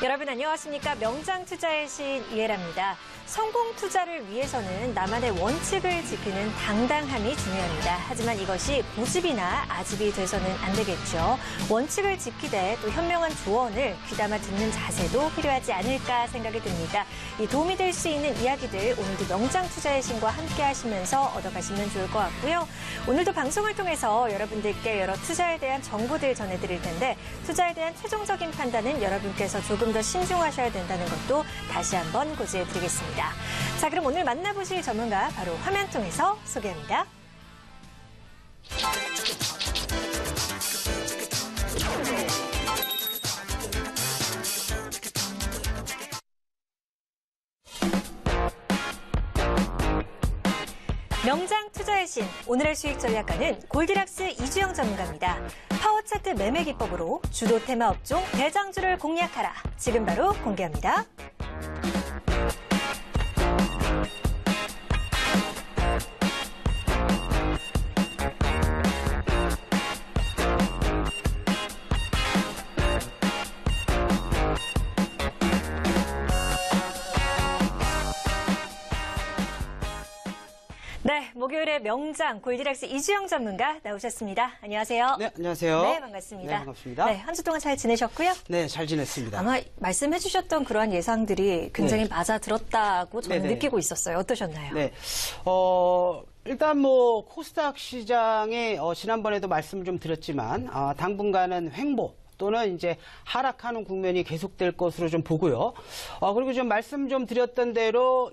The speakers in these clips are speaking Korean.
여러분 안녕하십니까? 명장 투자의 신 이혜라입니다. 성공 투자를 위해서는 나만의 원칙을 지키는 당당함이 중요합니다. 하지만 이것이 고집이나 아집이 돼서는 안 되겠죠. 원칙을 지키되 또 현명한 조언을 귀담아 듣는 자세도 필요하지 않을까 생각이 듭니다. 이 도움이 될 수 있는 이야기들 오늘도 명장 투자의 신과 함께 하시면서 얻어가시면 좋을 것 같고요. 오늘도 방송을 통해서 여러분들께 여러 투자에 대한 정보들 전해드릴 텐데 투자에 대한 최종적인 판단은 여러분께서 조금 더 신중하셔야 된다는 것도 다시 한번 고지해드리겠습니다. 자, 그럼 오늘 만나보실 전문가 바로 화면 통해서 소개합니다. 명장 투자의 신, 오늘의 수익 전략가는 골디락스 이주영 전문가입니다. 파워차트 매매 기법으로 주도 테마 업종 대장주를 공략하라. 지금 바로 공개합니다. 네, 목요일에 명장 골디락스 이주영 전문가 나오셨습니다. 안녕하세요. 네, 안녕하세요. 네, 반갑습니다. 네, 반갑습니다. 네, 한 주 동안 잘 지내셨고요? 네, 잘 지냈습니다. 아마 말씀해 주셨던 그러한 예상들이 굉장히 맞아 들었다고 저는 네네. 느끼고 있었어요. 어떠셨나요? 네, 일단 코스닥 시장에 지난번에도 말씀을 좀 드렸지만 당분간은 횡보 또는 이제 하락하는 국면이 계속될 것으로 좀 보고요. 그리고 좀 말씀 좀 드렸던 대로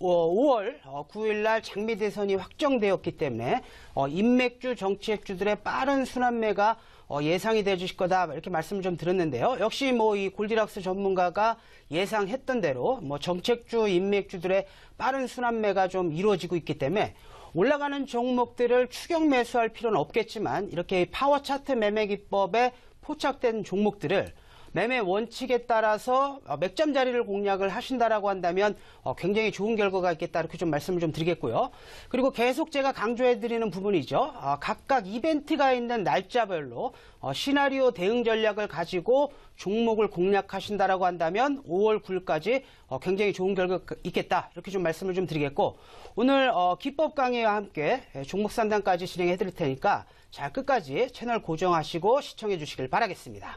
5월 9일 날 장미 대선이 확정되었기 때문에 인맥주, 정치액주들의 빠른 순환매가 예상이 되실 거다 이렇게 말씀을 좀 드렸는데요. 역시 이 골디락스 전문가가 예상했던 대로 정책주, 인맥주들의 빠른 순환매가 좀 이루어지고 있기 때문에 올라가는 종목들을 추격 매수할 필요는 없겠지만 이렇게 파워 차트 매매 기법에 포착된 종목들을 매매 원칙에 따라서 맥점 자리를 공략을 하신다라고 한다면 굉장히 좋은 결과가 있겠다 이렇게 좀 말씀을 좀 드리겠고요. 그리고 계속 제가 강조해드리는 부분이죠. 각각 이벤트가 있는 날짜별로 시나리오 대응 전략을 가지고 종목을 공략하신다라고 한다면 5월 9일까지 굉장히 좋은 결과가 있겠다 이렇게 좀 말씀을 좀 드리겠고 오늘 기법 강의와 함께 종목 상담까지 진행해 드릴 테니까 자 끝까지 채널 고정하시고 시청해 주시길 바라겠습니다.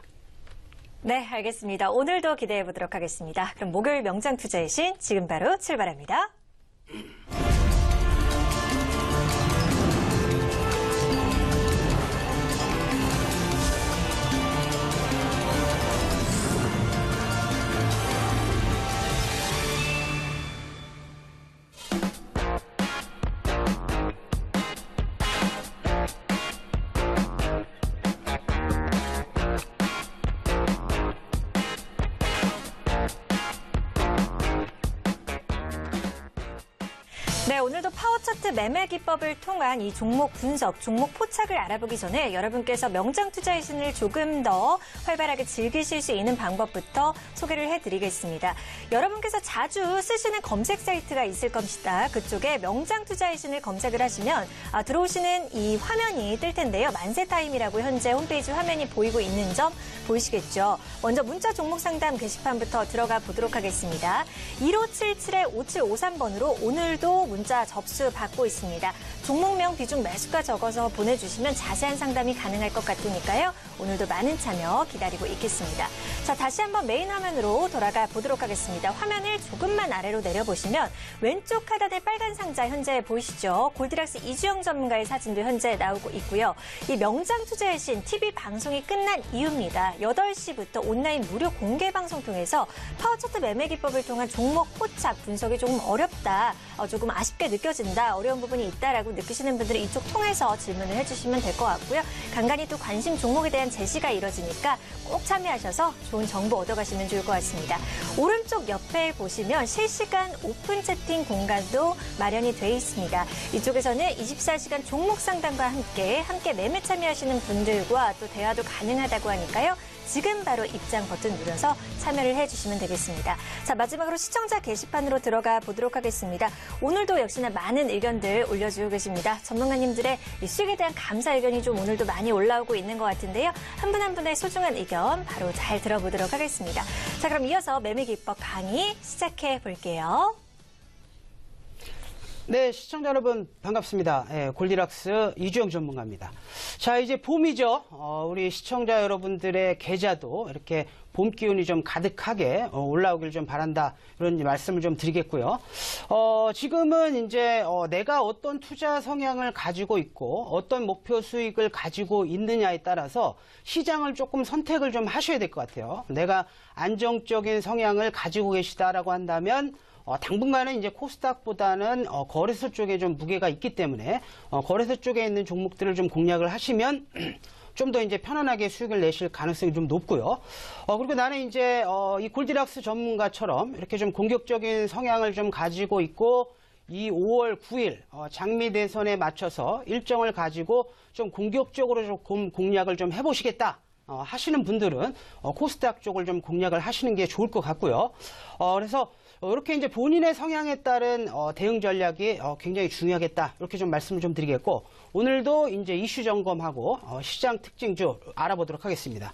네, 알겠습니다. 오늘도 기대해 보도록 하겠습니다. 그럼 목요일 명장 투자의 신 지금 바로 출발합니다. 네, 오늘도 파워차트 매매 기법을 통한 이 종목 분석, 종목 포착을 알아보기 전에 여러분께서 명장 투자의 신을 조금 더 활발하게 즐기실 수 있는 방법부터 소개를 해드리겠습니다. 여러분께서 자주 쓰시는 검색 사이트가 있을 겁니다. 그쪽에 명장 투자의 신을 검색을 하시면 들어오시는 이 화면이 뜰 텐데요. 만세타임이라고 현재 홈페이지 화면이 보이고 있는 점 보이시겠죠? 먼저 문자 종목 상담 게시판부터 들어가 보도록 하겠습니다. 1577-5753번으로 오늘도 문자 접수 받고 있습니다. 종목명 비중 매수가 적어서 보내주시면 자세한 상담이 가능할 것 같으니까요. 오늘도 많은 참여 기다리고 있겠습니다. 자, 다시 한번 메인 화면으로 돌아가 보도록 하겠습니다. 화면을 조금만 아래로 내려보시면 왼쪽 하단의 빨간 상자 현재 보이시죠? 골디락스 이주영 전문가의 사진도 현재 나오고 있고요. 이 명장 투자의 신 TV 방송이 끝난 이유입니다. 8시부터 온라인 무료 공개 방송 통해서 파워차트 매매 기법을 통한 종목 포착 분석이 조금 어렵다, 조금 아쉽게 느껴진다, 어려운 부분이 있다라고 느끼시는 분들은 이쪽 통해서 질문을 해주시면 될 것 같고요. 간간히 또 관심 종목에 대한 제시가 이뤄지니까 꼭 참여하셔서 좋은 정보 얻어가시면 좋을 것 같습니다. 오른쪽 옆에 보시면 실시간 오픈 채팅 공간도 마련이 돼 있습니다. 이쪽에서는 24시간 종목 상담과 함께 매매 참여하시는 분들과 또 대화도 가능하다고 하니까요. 지금 바로 입장 버튼 누려서 참여를 해주시면 되겠습니다. 자, 마지막으로 시청자 게시판으로 들어가 보도록 하겠습니다. 오늘도 역시나 많은 의견들 올려주고 계십니다. 전문가님들의 이 수익에 대한 감사 의견이 좀 오늘도 많이 올라오고 있는 것 같은데요. 한 분 한 분의 소중한 의견 바로 잘 들어보도록 하겠습니다. 자, 그럼 이어서 매매기법 강의 시작해 볼게요. 네, 시청자 여러분 반갑습니다. 골디락스 이주영 전문가입니다. 자, 이제 봄이죠. 우리 시청자 여러분들의 계좌도 이렇게 봄 기운이 좀 가득하게 올라오길 좀 바란다, 이런 말씀을 좀 드리겠고요. 지금은 이제 내가 어떤 투자 성향을 가지고 있고 어떤 목표 수익을 가지고 있느냐에 따라서 시장을 조금 선택을 좀 하셔야 될 것 같아요. 내가 안정적인 성향을 가지고 계시다라고 한다면 당분간은 이제 코스닥보다는 거래소 쪽에 좀 무게가 있기 때문에 거래소 쪽에 있는 종목들을 좀 공략을 하시면 좀 더 이제 편안하게 수익을 내실 가능성이 좀 높고요. 그리고 나는 이제 이 골디락스 전문가처럼 이렇게 좀 공격적인 성향을 좀 가지고 있고 이 5월 9일 장미 대선에 맞춰서 일정을 가지고 좀 공격적으로 좀 공략을 좀 해보시겠다 하시는 분들은 코스닥 쪽을 좀 공략을 하시는 게 좋을 것 같고요. 그래서 이렇게 이제 본인의 성향에 따른 대응 전략이 굉장히 중요하겠다, 이렇게 좀 말씀을 좀 드리겠고, 오늘도 이제 이슈 점검하고 시장 특징주 알아보도록 하겠습니다.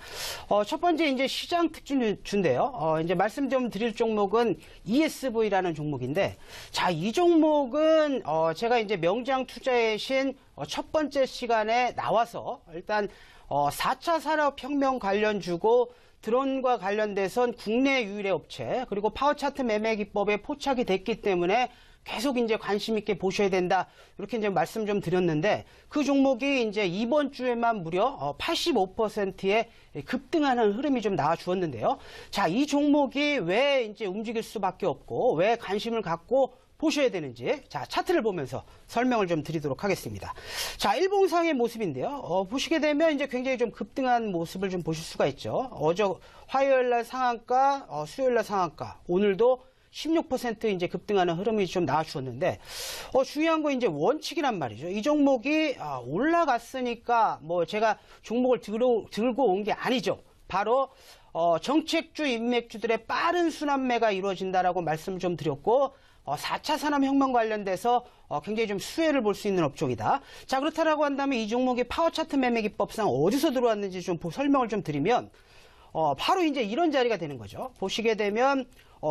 첫 번째 이제 시장 특징주인데요. 이제 말씀 좀 드릴 종목은 ESV라는 종목인데, 자, 이 종목은 제가 이제 명장 투자의 신 첫 번째 시간에 나와서 일단 4차 산업혁명 관련주고 드론과 관련돼선 국내 유일의 업체, 그리고 파워차트 매매 기법에 포착이 됐기 때문에 계속 이제 관심 있게 보셔야 된다, 이렇게 이제 말씀 좀 드렸는데, 그 종목이 이제 이번 주에만 무려 85%의 급등하는 흐름이 좀 나와 주었는데요. 자, 이 종목이 왜 이제 움직일 수밖에 없고 왜 관심을 갖고 보셔야 되는지, 자, 차트를 보면서 설명을 좀 드리도록 하겠습니다. 자, 일봉상의 모습인데요. 보시게 되면 이제 굉장히 좀 급등한 모습을 좀 보실 수가 있죠. 화요일 날 상한가, 수요일 날 상한가, 오늘도 16% 이제 급등하는 흐름이 좀 나와 주었는데, 중요한 건 이제 원칙이란 말이죠. 이 종목이 올라갔으니까 뭐 제가 종목을 들고 온 게 아니죠. 바로 정책주, 인맥주들의 빠른 순환매가 이루어진다라고 말씀을 좀 드렸고, 4차 산업혁명 관련돼서 굉장히 좀 수혜를 볼 수 있는 업종이다. 자, 그렇다라고 한다면 이 종목이 파워차트 매매기법상 어디서 들어왔는지 좀 설명을 좀 드리면, 바로 이제 이런 자리가 되는 거죠. 보시게 되면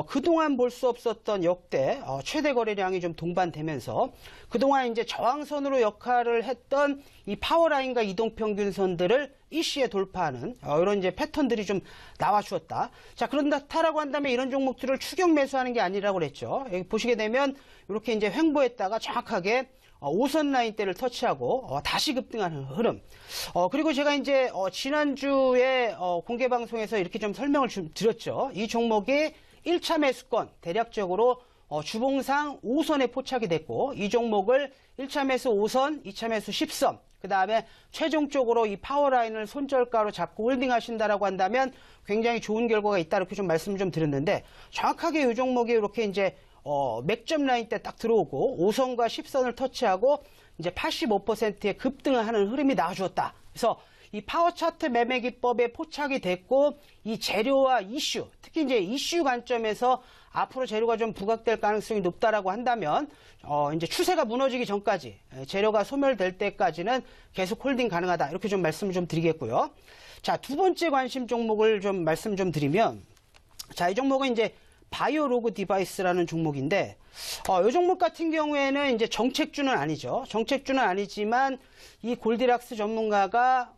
그동안 볼 수 없었던 역대 최대 거래량이 좀 동반되면서 그동안 이제 저항선으로 역할을 했던 이 파워라인과 이동평균선들을 이슈에 돌파하는 이런 이제 패턴들이 좀 나와 주었다. 자, 그렇다라고 한다면 이런 종목들을 추격 매수하는 게 아니라고 그랬죠. 여기 보시게 되면 이렇게 이제 횡보했다가 정확하게 5선 라인대를 터치하고 다시 급등하는 흐름. 그리고 제가 이제 지난주에 공개 방송에서 이렇게 좀 설명을 좀 드렸죠. 이 종목이 1차 매수권 대략적으로 주봉상 5선에 포착이 됐고, 이 종목을 1차 매수 5선, 2차 매수 10선, 그 다음에 최종적으로 이 파워라인을 손절가로 잡고 홀딩 하신다라고 한다면 굉장히 좋은 결과가 있다, 이렇게 좀 말씀을 좀 드렸는데, 정확하게 이 종목이 이렇게 이제 맥점 라인 때 딱 들어오고 5선과 10선을 터치하고 이제 85%의 급등을 하는 흐름이 나와주었다. 그래서 이 파워차트 매매 기법에 포착이 됐고, 이 재료와 이슈, 특히 이제 이슈 관점에서 앞으로 재료가 좀 부각될 가능성이 높다라고 한다면 이제 추세가 무너지기 전까지, 재료가 소멸될 때까지는 계속 홀딩 가능하다, 이렇게 좀 말씀을 좀 드리겠고요. 자, 두 번째 관심 종목을 좀 말씀 좀 드리면, 자, 이 종목은 이제 바이오로그 디바이스라는 종목인데, 이 종목 같은 경우에는 이제 정책주는 아니죠. 정책주는 아니지만 이 골디락스 전문가가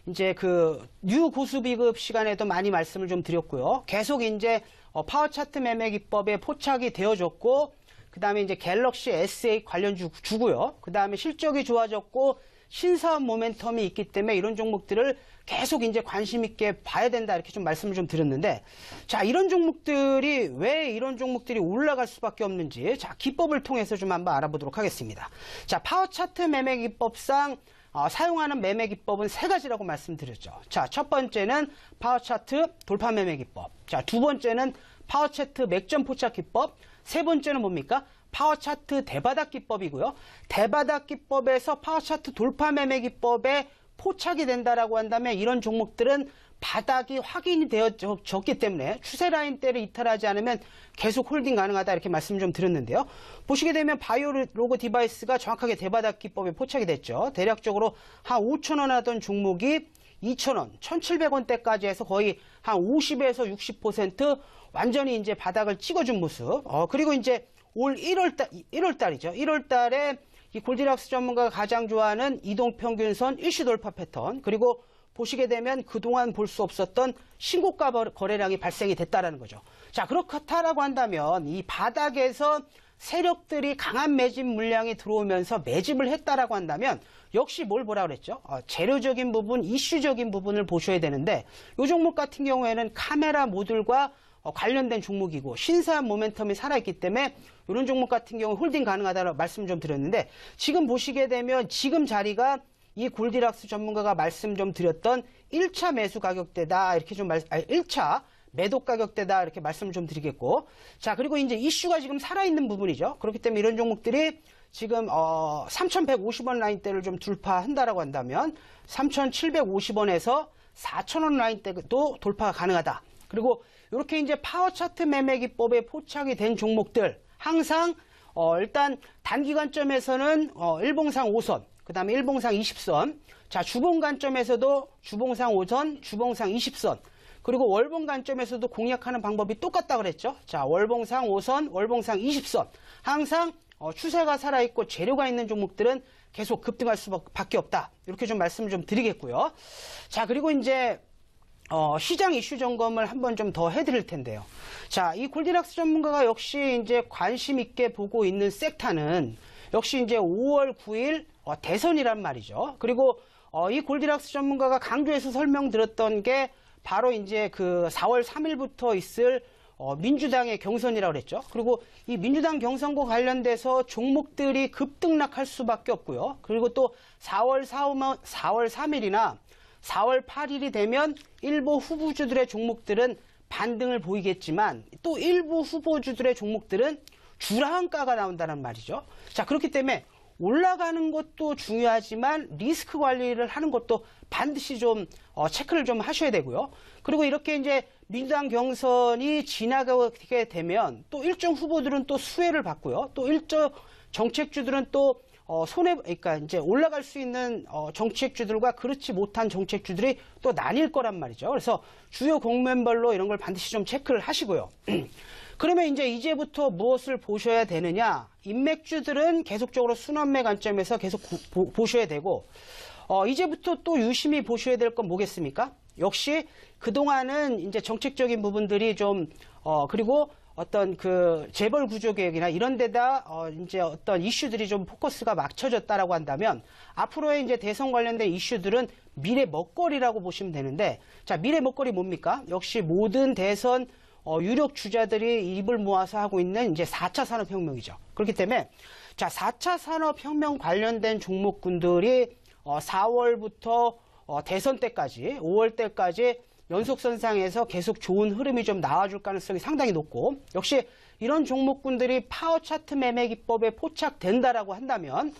이제 그 뉴 고수비급 시간에도 많이 말씀을 좀 드렸고요. 계속 이제 파워차트 매매 기법에 포착이 되어졌고, 그 다음에 이제 갤럭시 S8 관련주 주고요. 그 다음에 실적이 좋아졌고 신사업 모멘텀이 있기 때문에 이런 종목들을 계속 이제 관심 있게 봐야 된다, 이렇게 좀 말씀을 좀 드렸는데, 자, 이런 종목들이 왜 이런 종목들이 올라갈 수밖에 없는지, 자, 기법을 통해서 좀 한번 알아보도록 하겠습니다. 자, 파워차트 매매 기법상 사용하는 매매 기법은 세 가지라고 말씀드렸죠. 자, 첫 번째는 파워차트 돌파 매매 기법. 자, 두 번째는 파워차트 맥점 포착 기법. 세 번째는 뭡니까? 파워차트 대바닥 기법이고요. 대바닥 기법에서 파워차트 돌파 매매 기법에 포착이 된다라고 한다면 이런 종목들은 바닥이 확인이 되어졌기 때문에 추세 라인대를 이탈하지 않으면 계속 홀딩 가능하다 이렇게 말씀 좀 드렸는데요. 보시게 되면 바이오로그 디바이스가 정확하게 대바닥 기법에 포착이 됐죠. 대략적으로 한 5,000원 하던 종목이 2,000원, 1,700원대까지 해서 거의 한 50에서 60% 완전히 이제 바닥을 찍어준 모습. 그리고 이제 올 1월달이죠. 1월달에 이 골디락스 전문가가 가장 좋아하는 이동평균선 일시 돌파 패턴, 그리고 보시게 되면 그동안 볼 수 없었던 신고가 거래량이 발생이 됐다라는 거죠. 자, 그렇다라고 한다면 이 바닥에서 세력들이 강한 매집 물량이 들어오면서 매집을 했다라고 한다면 역시 뭘 보라 그랬죠? 재료적인 부분, 이슈적인 부분을 보셔야 되는데 이 종목 같은 경우에는 카메라 모듈과 관련된 종목이고 신사한 모멘텀이 살아있기 때문에 이런 종목 같은 경우 홀딩 가능하다고 말씀 좀 드렸는데 지금 보시게 되면 지금 자리가 이 골디락스 전문가가 말씀 좀 드렸던 1차 매수 가격대다 이렇게 좀 1차 매도 가격대다 이렇게 말씀 좀 드리겠고, 자, 그리고 이제 이슈가 지금 살아있는 부분이죠. 그렇기 때문에 이런 종목들이 지금 3,150원 라인대를 좀 돌파한다라고 한다면 3,750원에서 4,000원 라인대도 돌파가 가능하다. 그리고 이렇게 이제 파워 차트 매매 기법에 포착이 된 종목들 항상 일단 단기관점에서는 일봉상 5선, 그 다음에 일봉상 20선, 자, 주봉 관점에서도 주봉상 5선, 주봉상 20선, 그리고 월봉 관점에서도 공략하는 방법이 똑같다 그랬죠. 자, 월봉상 5선, 월봉상 20선. 항상 추세가 살아있고 재료가 있는 종목들은 계속 급등할 수밖에 없다. 이렇게 좀 말씀을 좀 드리겠고요. 자, 그리고 이제 시장 이슈 점검을 한번 좀 더 해드릴 텐데요. 자, 이 골디락스 전문가가 역시 이제 관심 있게 보고 있는 섹터는 역시 이제 5월 9일 대선이란 말이죠. 그리고 이 골디락스 전문가가 강조해서 설명드렸던 게 바로 이제 그 4월 3일부터 있을 민주당의 경선이라고 그랬죠. 그리고 이 민주당 경선과 관련돼서 종목들이 급등락할 수밖에 없고요. 그리고 또 4월 3일이나 4월 8일이 되면 일부 후보주들의 종목들은 반등을 보이겠지만 또 일부 후보주들의 종목들은 주라한가가 나온다는 말이죠. 자, 그렇기 때문에 올라가는 것도 중요하지만 리스크 관리를 하는 것도 반드시 좀 체크를 좀 하셔야 되고요. 그리고 이렇게 이제 민주당 경선이 지나가게 되면 또 일정 후보들은 또 수혜를 받고요. 또 일정 정책주들은 또 그러니까 이제 올라갈 수 있는 정책주들과 그렇지 못한 정책주들이 또 나뉠 거란 말이죠. 그래서 주요 국면별로 이런 걸 반드시 좀 체크를 하시고요. 그러면 이제부터 무엇을 보셔야 되느냐? 인맥주들은 계속적으로 순환매 관점에서 계속 보셔야 되고, 이제부터 또 유심히 보셔야 될 건 뭐겠습니까? 역시 그동안은 이제 정책적인 부분들이 좀, 그리고 어떤 그 재벌 구조 개혁이나 이런 데다 이제 어떤 이슈들이 좀 포커스가 맞춰졌다라고 한다면 앞으로의 이제 대선 관련된 이슈들은 미래 먹거리라고 보시면 되는데, 자, 미래 먹거리 뭡니까? 역시 모든 대선 유력 주자들이 입을 모아서 하고 있는 이제 4차 산업혁명이죠. 그렇기 때문에 자, 4차 산업혁명 관련된 종목군들이 4월부터 대선 때까지 5월 때까지 연속선상에서 계속 좋은 흐름이 좀 나와줄 가능성이 상당히 높고, 역시 이런 종목군들이 파워 차트 매매 기법에 포착된다라고 한다면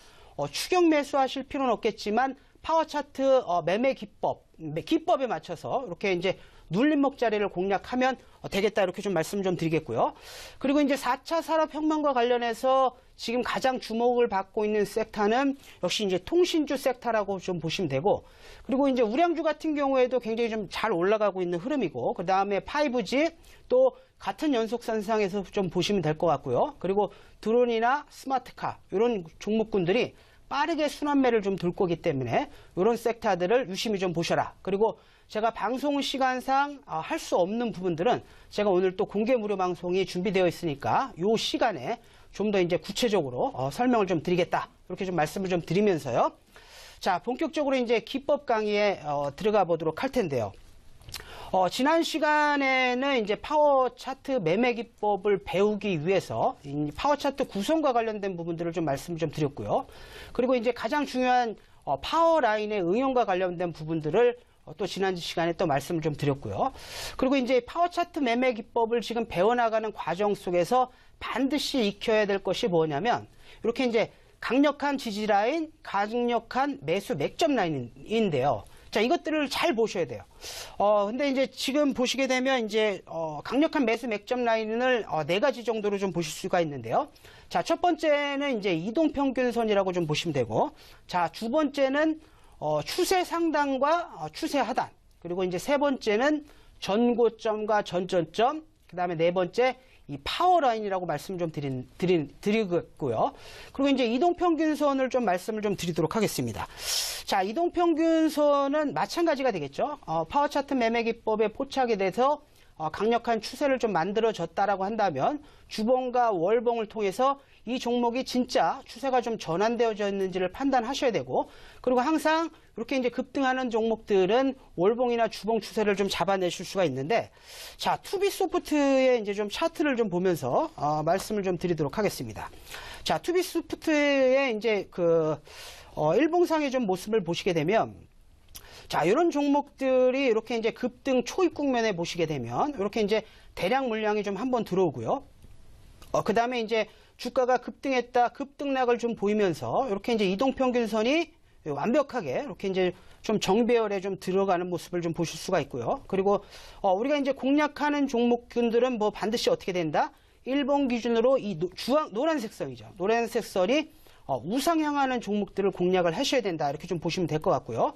추격 매수하실 필요는 없겠지만 파워 차트 매매 기법에 맞춰서 이렇게 이제 눌림목 자리를 공략하면 되겠다 이렇게 좀 말씀 좀 드리겠고요. 그리고 이제 4차 산업혁명과 관련해서 지금 가장 주목을 받고 있는 섹터는 역시 이제 통신주 섹터라고 좀 보시면 되고, 그리고 이제 우량주 같은 경우에도 굉장히 좀 잘 올라가고 있는 흐름이고, 그 다음에 5G 또 같은 연속선상에서 좀 보시면 될 것 같고요. 그리고 드론이나 스마트카 이런 종목군들이 빠르게 순환매를 좀 돌 거기 때문에 이런 섹터들을 유심히 좀 보셔라. 그리고 제가 방송 시간상 할 수 없는 부분들은 제가 오늘 또 공개 무료 방송이 준비되어 있으니까 이 시간에 좀 더 이제 구체적으로 설명을 좀 드리겠다. 이렇게 좀 말씀을 좀 드리면서요. 자, 본격적으로 이제 기법 강의에 들어가 보도록 할 텐데요. 지난 시간에는 이제 파워 차트 매매 기법을 배우기 위해서 이 파워 차트 구성과 관련된 부분들을 좀 말씀을 좀 드렸고요. 그리고 이제 가장 중요한 파워 라인의 응용과 관련된 부분들을 또 지난 시간에 또 말씀을 좀 드렸고요. 그리고 이제 파워 차트 매매 기법을 지금 배워나가는 과정 속에서 반드시 익혀야 될 것이 뭐냐면 이렇게 이제 강력한 지지 라인, 강력한 매수 맥점 라인인데요. 자, 이것들을 잘 보셔야 돼요. 근데 이제 지금 보시게 되면 이제, 강력한 매수 맥점 라인을 4가지 정도로 좀 보실 수가 있는데요. 자, 첫 번째는 이제 이동평균선이라고 좀 보시면 되고, 자, 두 번째는, 추세 상단과 추세 하단. 그리고 이제 세 번째는 전고점과 전전점. 그 다음에 네 번째, 이 파워라인이라고 말씀 좀 드리고요. 그리고 이제 이동평균선을 좀 말씀을 좀 드리도록 하겠습니다. 자, 이동평균선은 마찬가지가 되겠죠. 파워차트 매매기법에 포착이 돼서 강력한 추세를 좀 만들어졌다라고 한다면 주봉과 월봉을 통해서 이 종목이 진짜 추세가 좀 전환되어져 있는지를 판단하셔야 되고, 그리고 항상 이렇게 이제 급등하는 종목들은 월봉이나 주봉 추세를 좀 잡아내실 수가 있는데, 자, 투비소프트의 이제 좀 차트를 좀 보면서 말씀을 좀 드리도록 하겠습니다. 자, 투비소프트의 이제 일봉상의 좀 모습을 보시게 되면, 자, 이런 종목들이 이렇게 이제 급등 초입 국면에 보시게 되면 이렇게 이제 대량 물량이 좀 한번 들어오고요. 그 다음에 이제 주가가 급등했다, 급등락을 좀 보이면서 이렇게 이제 이동평균선이 완벽하게 이렇게 이제 좀 정배열에 좀 들어가는 모습을 좀 보실 수가 있고요. 그리고 우리가 이제 공략하는 종목군들은 뭐 반드시 어떻게 된다? 일본 기준으로 이 노란색 선이죠. 노란색 선이 우상향하는 종목들을 공략을 하셔야 된다. 이렇게 좀 보시면 될 것 같고요.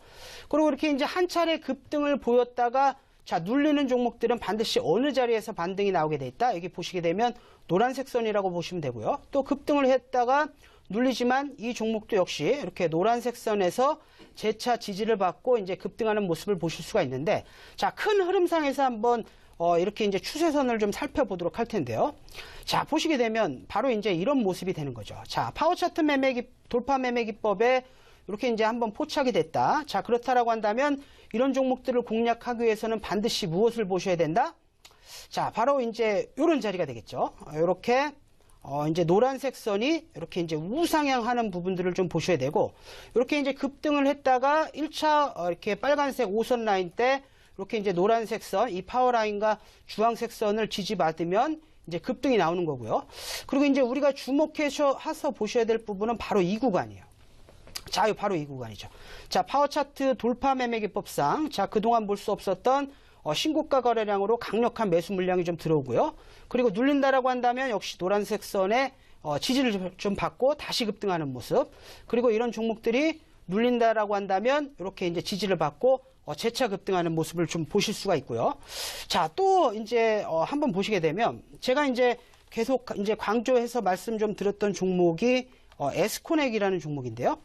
그리고 이렇게 이제 한 차례 급등을 보였다가 자, 눌리는 종목들은 반드시 어느 자리에서 반등이 나오게 돼 있다. 여기 보시게 되면 노란색 선이라고 보시면 되고요. 또 급등을 했다가 눌리지만 이 종목도 역시 이렇게 노란색 선에서 재차 지지를 받고 이제 급등하는 모습을 보실 수가 있는데, 자, 큰 흐름상에서 한번 이렇게 이제 추세선을 좀 살펴보도록 할 텐데요. 자, 보시게 되면 바로 이제 이런 모습이 되는 거죠. 자, 파워차트 돌파 매매기법에 이렇게 이제 한번 포착이 됐다. 자, 그렇다라고 한다면 이런 종목들을 공략하기 위해서는 반드시 무엇을 보셔야 된다? 자, 바로 이제 이런 자리가 되겠죠. 이렇게 이제 노란색 선이 이렇게 이제 우상향하는 부분들을 좀 보셔야 되고, 이렇게 이제 급등을 했다가 1차 이렇게 빨간색 5선 라인 때 이렇게 이제 노란색 선, 이 파워라인과 주황색 선을 지지받으면 이제 급등이 나오는 거고요. 그리고 이제 우리가 주목해서 보셔야 될 부분은 바로 이 구간이에요. 자, 바로 이 구간이죠. 자, 파워차트 돌파 매매기법상, 자, 그동안 볼 수 없었던 신고가 거래량으로 강력한 매수 물량이 좀 들어오고요. 그리고 눌린다라고 한다면 역시 노란색 선에 지지를 좀 받고 다시 급등하는 모습. 그리고 이런 종목들이 눌린다라고 한다면 이렇게 이제 지지를 받고 재차 급등하는 모습을 좀 보실 수가 있고요. 자, 또 이제 한번 보시게 되면 제가 이제 계속 이제 강조해서 말씀 좀 드렸던 종목이 에스코넥이라는 종목인데요.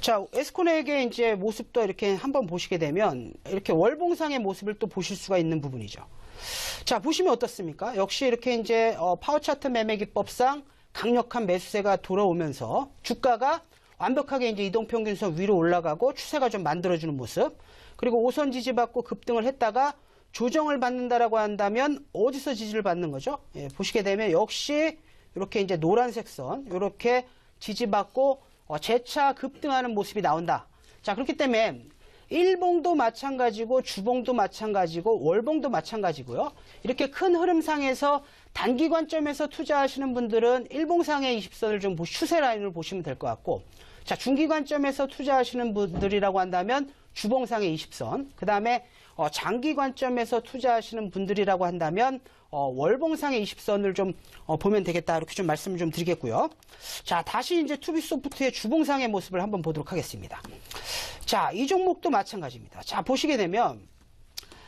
자, 에스코넥의 이제 모습도 이렇게 한번 보시게 되면 이렇게 월봉상의 모습을 또 보실 수가 있는 부분이죠. 자, 보시면 어떻습니까? 역시 이렇게 이제 파워차트 매매기법상 강력한 매수세가 돌아오면서 주가가 완벽하게 이제 이동평균선 위로 올라가고 추세가 좀 만들어주는 모습. 그리고 5선 지지받고 급등을 했다가 조정을 받는다라고 한다면 어디서 지지를 받는 거죠? 예, 보시게 되면 역시 이렇게 이제 노란색 선, 이렇게 지지받고 재차 급등하는 모습이 나온다. 자, 그렇기 때문에 일봉도 마찬가지고 주봉도 마찬가지고 월봉도 마찬가지고요. 이렇게 큰 흐름상에서 단기 관점에서 투자하시는 분들은 일봉상의 20선을 좀 추세 라인을 보시면 될 것 같고, 자, 중기 관점에서 투자하시는 분들이라고 한다면 주봉상의 20선, 그 다음에 장기 관점에서 투자하시는 분들이라고 한다면 월봉상의 20선을 좀 보면 되겠다. 이렇게 좀 말씀을 좀 드리겠고요. 자, 다시 이제 투비소프트의 주봉상의 모습을 한번 보도록 하겠습니다. 자, 이 종목도 마찬가지입니다. 자, 보시게 되면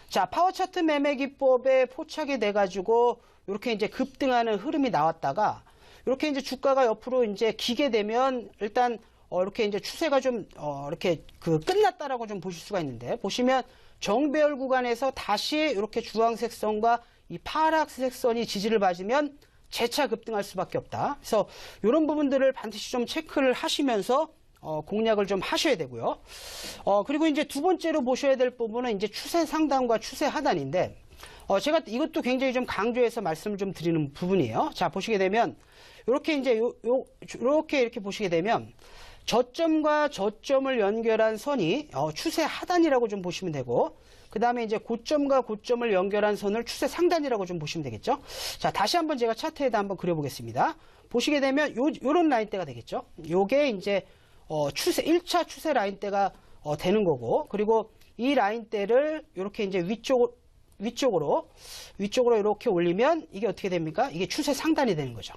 자, 파워차트 매매기법에 포착이 돼가지고 이렇게 이제 급등하는 흐름이 나왔다가 이렇게 이제 주가가 옆으로 이제 기게 되면 일단 이렇게 이제 추세가 좀 이렇게 끝났다라고 좀 보실 수가 있는데, 보시면 정배열 구간에서 다시 이렇게 주황색 선과 이 파란색 선이 지지를 받으면 재차 급등할 수밖에 없다. 그래서 이런 부분들을 반드시 좀 체크를 하시면서 공략을 좀 하셔야 되고요. 그리고 이제 두 번째로 보셔야 될 부분은 이제 추세 상단과 추세 하단인데, 제가 이것도 굉장히 좀 강조해서 말씀을 좀 드리는 부분이에요. 자, 보시게 되면 이렇게 이제 이렇게 보시게 되면 저점과 저점을 연결한 선이 추세 하단이라고 좀 보시면 되고, 그 다음에 이제 고점과 고점을 연결한 선을 추세 상단이라고 좀 보시면 되겠죠. 자, 다시 한번 제가 차트에다 한번 그려보겠습니다. 보시게 되면 요런 라인대가 되겠죠. 요게 이제 추세 1차 추세 라인대가 되는 거고, 그리고 이 라인대를 이렇게 이제 위쪽으로 이렇게 올리면 이게 어떻게 됩니까? 이게 추세 상단이 되는 거죠.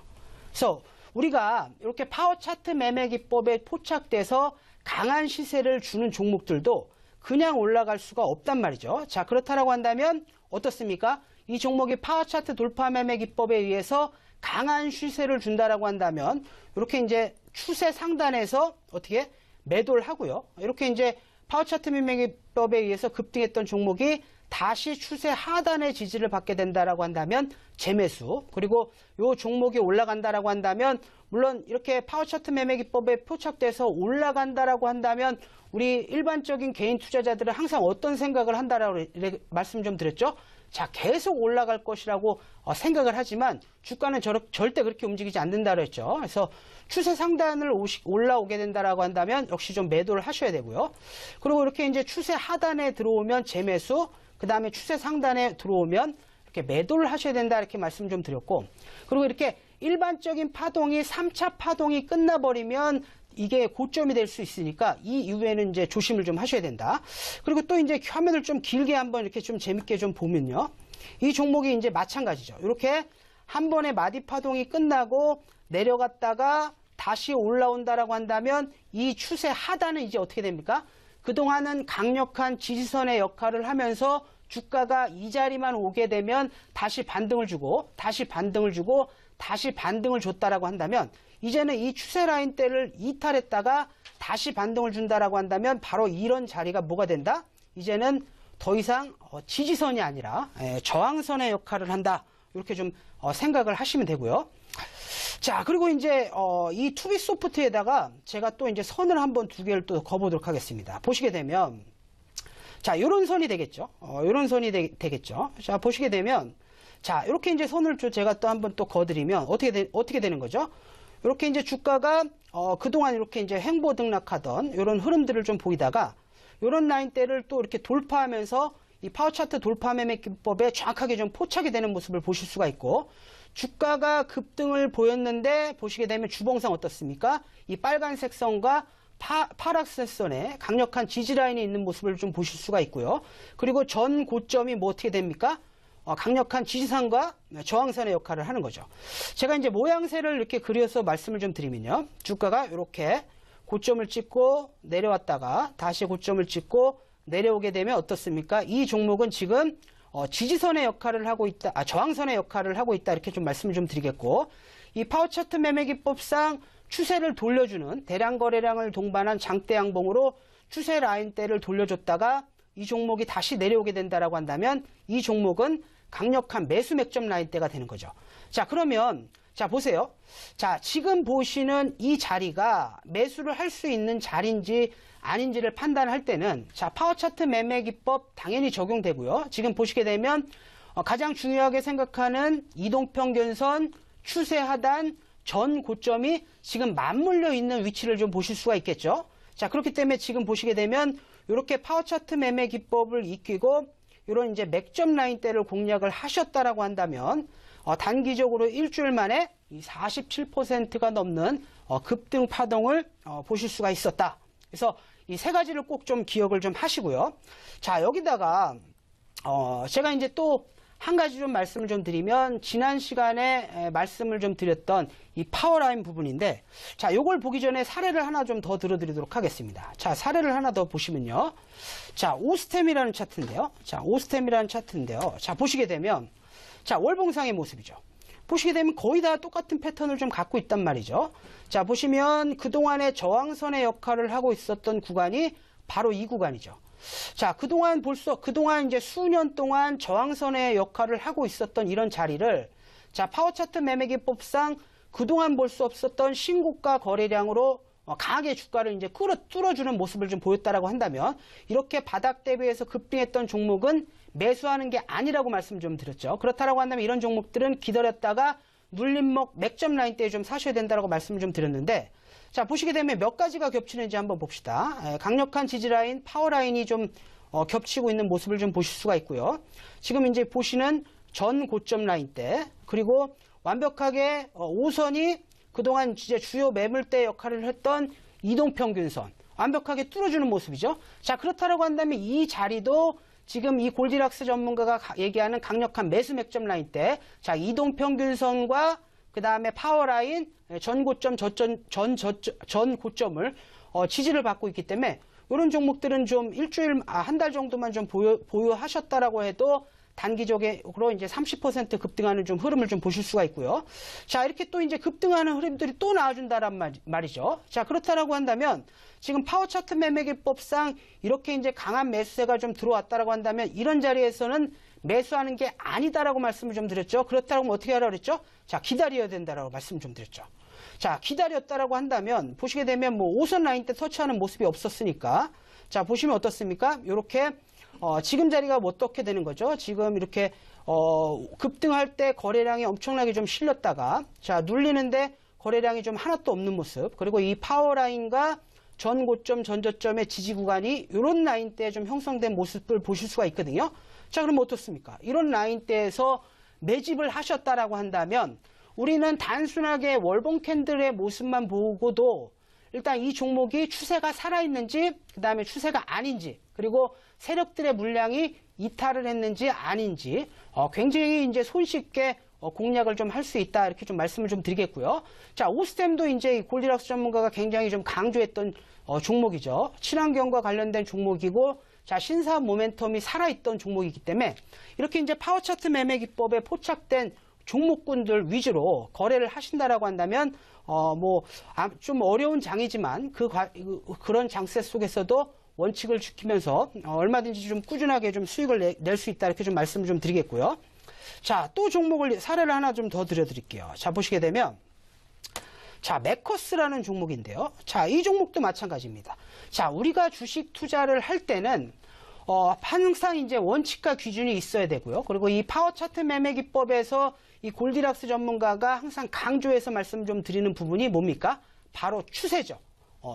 그래서 우리가 이렇게 파워 차트 매매 기법에 포착돼서 강한 시세를 주는 종목들도 그냥 올라갈 수가 없단 말이죠. 자, 그렇다라고 한다면 어떻습니까? 이 종목이 파워 차트 돌파 매매 기법에 의해서 강한 시세를 준다라고 한다면 이렇게 이제 추세 상단에서 어떻게 매도를 하고요. 이렇게 이제 파워 차트 매매 기법에 의해서 급등했던 종목이 다시 추세 하단의 지지를 받게 된다라고 한다면 재매수, 그리고 요 종목이 올라간다라고 한다면, 물론 이렇게 파워 차트 매매 기법에 포착돼서 올라간다라고 한다면 우리 일반적인 개인 투자자들은 항상 어떤 생각을 한다라고 말씀 좀 드렸죠. 자, 계속 올라갈 것이라고 생각을 하지만 주가는 절대 그렇게 움직이지 않는다고 했죠. 그래서 추세 상단을 올라오게 된다라고 한다면 역시 좀 매도를 하셔야 되고요. 그리고 이렇게 이제 추세 하단에 들어오면 재매수, 그 다음에 추세 상단에 들어오면 이렇게 매도를 하셔야 된다, 이렇게 말씀 좀 드렸고, 그리고 이렇게 일반적인 파동이 3차 파동이 끝나버리면 이게 고점이 될 수 있으니까 이 이후에는 이제 조심을 좀 하셔야 된다. 그리고 또 이제 화면을 좀 길게 한번 이렇게 좀 재밌게 좀 보면요. 이 종목이 이제 마찬가지죠. 이렇게 한 번에 마디 파동이 끝나고 내려갔다가 다시 올라온다라고 한다면 이 추세 하단은 이제 어떻게 됩니까? 그동안은 강력한 지지선의 역할을 하면서 주가가 이 자리만 오게 되면 다시 반등을 주고 다시 반등을 주고 다시 반등을 줬다라고 한다면, 이제는 이 추세 라인대를 이탈했다가 다시 반등을 준다라고 한다면 바로 이런 자리가 뭐가 된다? 이제는 더 이상 지지선이 아니라 저항선의 역할을 한다. 이렇게 좀 생각을 하시면 되고요. 자, 그리고 이제 이 투비소프트에다가 제가 또 이제 선을 한번 두 개를 또 그어보도록 하겠습니다. 보시게 되면, 자, 요런 선이 되겠죠. 요런 선이 되겠죠. 자, 보시게 되면, 자, 이렇게 이제 선을 제가 또 한번 또 그어드리면 어떻게 되는 거죠? 이렇게 이제 주가가 그동안 이렇게 이제 횡보 등락하던 이런 흐름들을 좀 보이다가 이런 라인대를 또 이렇게 돌파하면서 이 파워 차트 돌파 매매 기법에 정확하게 좀 포착이 되는 모습을 보실 수가 있고, 주가가 급등을 보였는데 보시게 되면 주봉상 어떻습니까? 이 빨간색 선과 파란색 선에 강력한 지지 라인이 있는 모습을 좀 보실 수가 있고요. 그리고 전 고점이 뭐 어떻게 됩니까? 강력한 지지선과 저항선의 역할을 하는 거죠. 제가 이제 모양새를 이렇게 그려서 말씀을 좀 드리면요. 주가가 이렇게 고점을 찍고 내려왔다가 다시 고점을 찍고 내려오게 되면 어떻습니까? 이 종목은 지금 지지선의 역할을 하고 있다, 저항선의 역할을 하고 있다, 이렇게 좀 말씀을 좀 드리겠고, 이 파워 차트 매매 기법상 추세를 돌려주는 대량 거래량을 동반한 장대 양봉으로 추세 라인대를 돌려줬다가 이 종목이 다시 내려오게 된다라고 한다면 이 종목은 강력한 매수 맥점 라인대가 되는 거죠. 자, 그러면 자, 보세요. 자, 지금 보시는 이 자리가 매수를 할 수 있는 자리인지 아닌지를 판단할 때는, 자, 파워 차트 매매 기법 당연히 적용되고요. 지금 보시게 되면 가장 중요하게 생각하는 이동평균선 추세 하단 전 고점이 지금 맞물려 있는 위치를 좀 보실 수가 있겠죠. 자, 그렇기 때문에 지금 보시게 되면 이렇게 파워 차트 매매 기법을 익히고 이런 이제 맥점 라인대를 공략을 하셨다라고 한다면 단기적으로 일주일 만에 47%가 넘는 급등 파동을 보실 수가 있었다. 그래서 이 세 가지를 꼭 좀 기억을 좀 하시고요. 자, 여기다가 제가 이제 또 한 가지 좀 말씀을 좀 드리면, 지난 시간에 말씀을 좀 드렸던 이 파워라인 부분인데, 자, 요걸 보기 전에 사례를 하나 좀 더 들어드리도록 하겠습니다. 자, 사례를 하나 더 보시면요. 자, 오스템이라는 차트인데요. 자, 오스템이라는 차트인데요. 자, 보시게 되면, 자, 월봉상의 모습이죠. 보시게 되면 거의 다 똑같은 패턴을 좀 갖고 있단 말이죠. 자, 보시면 그동안의 저항선의 역할을 하고 있었던 구간이 바로 이 구간이죠. 자, 그동안 이제 수년 동안 저항선의 역할을 하고 있었던 이런 자리를, 자, 파워 차트 매매 기법상 그동안 볼 수 없었던 신고가 거래량으로 강하게 주가를 이제 뚫어주는 모습을 좀 보였다라고 한다면, 이렇게 바닥 대비해서 급등했던 종목은 매수하는 게 아니라고 말씀 좀 드렸죠. 그렇다라고 한다면 이런 종목들은 기다렸다가 눌림목 맥점 라인대에 좀 사셔야 된다라고 말씀을 좀 드렸는데, 자, 보시게 되면 몇 가지가 겹치는지 한번 봅시다. 강력한 지지 라인, 파워 라인이 좀 겹치고 있는 모습을 좀 보실 수가 있고요. 지금 이제 보시는 전 고점 라인대, 그리고 완벽하게 5선이 그동안 이제 주요 매물대 역할을 했던 이동평균선 완벽하게 뚫어주는 모습이죠. 자, 그렇다라고 한다면 이 자리도 지금 이 골디락스 전문가가 얘기하는 강력한 매수 맥점 라인대, 자, 이동평균선과 그 다음에 파워라인, 전 고점을 지지를 받고 있기 때문에 이런 종목들은 좀 한 달 정도만 좀 보유하셨다라고 해도 단기적으로 이제 30% 급등하는 좀 흐름을 좀 보실 수가 있고요. 자, 이렇게 또 이제 급등하는 흐름들이 또 나와준다란 말이죠. 자, 그렇다라고 한다면 지금 파워 차트 매매 기법상 이렇게 이제 강한 매수세가 좀 들어왔다라고 한다면 이런 자리에서는 매수하는 게 아니다라고 말씀을 좀 드렸죠. 그렇다고 하면 어떻게 하라고 그랬죠? 자, 기다려야 된다라고 말씀을 좀 드렸죠. 자, 기다렸다라고 한다면 보시게 되면 뭐 5선 라인 때 터치하는 모습이 없었으니까 자, 보시면 어떻습니까? 이렇게 지금 자리가 어떻게 되는 거죠? 지금 이렇게 급등할 때 거래량이 엄청나게 좀 실렸다가 자, 눌리는데 거래량이 좀 하나도 없는 모습. 그리고 이 파워라인과 전 고점, 전 저점의 지지 구간이 이런 라인대에 좀 형성된 모습을 보실 수가 있거든요. 자, 그럼 어떻습니까? 이런 라인대에서 매집을 하셨다라고 한다면 우리는 단순하게 월봉 캔들의 모습만 보고도 일단 이 종목이 추세가 살아있는지, 그 다음에 추세가 아닌지, 그리고 세력들의 물량이 이탈을 했는지 아닌지 굉장히 이제 손쉽게 공략을 좀 할 수 있다 이렇게 좀 말씀을 좀 드리겠고요. 자, 오스템도 이제 골디락스 전문가가 굉장히 좀 강조했던 종목이죠. 친환경과 관련된 종목이고, 자, 신사업 모멘텀이 살아있던 종목이기 때문에 이렇게 이제 파워 차트 매매 기법에 포착된 종목군들 위주로 거래를 하신다라고 한다면 좀 어려운 장이지만 그런 장세 속에서도 원칙을 지키면서 얼마든지 좀 꾸준하게 좀 수익을 낼 수 있다 이렇게 좀 말씀을 좀 드리겠고요. 자, 또 사례를 하나 좀 더 드려드릴게요. 자, 보시게 되면 자, 매커스라는 종목인데요. 자, 이 종목도 마찬가지입니다. 자, 우리가 주식 투자를 할 때는 항상 이제 원칙과 기준이 있어야 되고요. 그리고 이 파워 차트 매매 기법에서 이 골디락스 전문가가 항상 강조해서 말씀 좀 드리는 부분이 뭡니까? 바로 추세죠.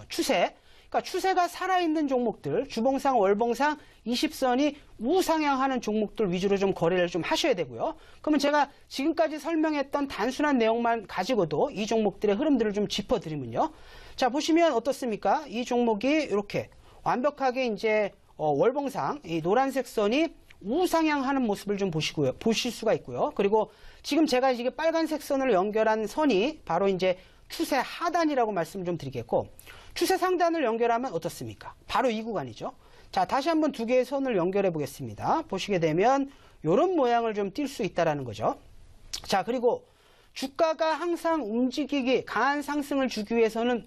추세. 그러니까 추세가 살아있는 종목들, 주봉상, 월봉상 20선이 우상향하는 종목들 위주로 좀 거래를 좀 하셔야 되고요. 그러면 제가 지금까지 설명했던 단순한 내용만 가지고도 이 종목들의 흐름들을 좀 짚어드리면요. 자, 보시면 어떻습니까? 이 종목이 이렇게 완벽하게 이제 월봉상 이 노란색 선이 우상향하는 모습을 좀 보실 수가 있고요. 그리고 지금 제가 이게 빨간색 선을 연결한 선이 바로 이제 추세 하단이라고 말씀 좀 드리겠고, 추세 상단을 연결하면 어떻습니까? 바로 이 구간이죠. 자, 다시 한번 두 개의 선을 연결해 보겠습니다. 보시게 되면 이런 모양을 좀 띌 수 있다라는 거죠. 자, 그리고 주가가 항상 강한 상승을 주기 위해서는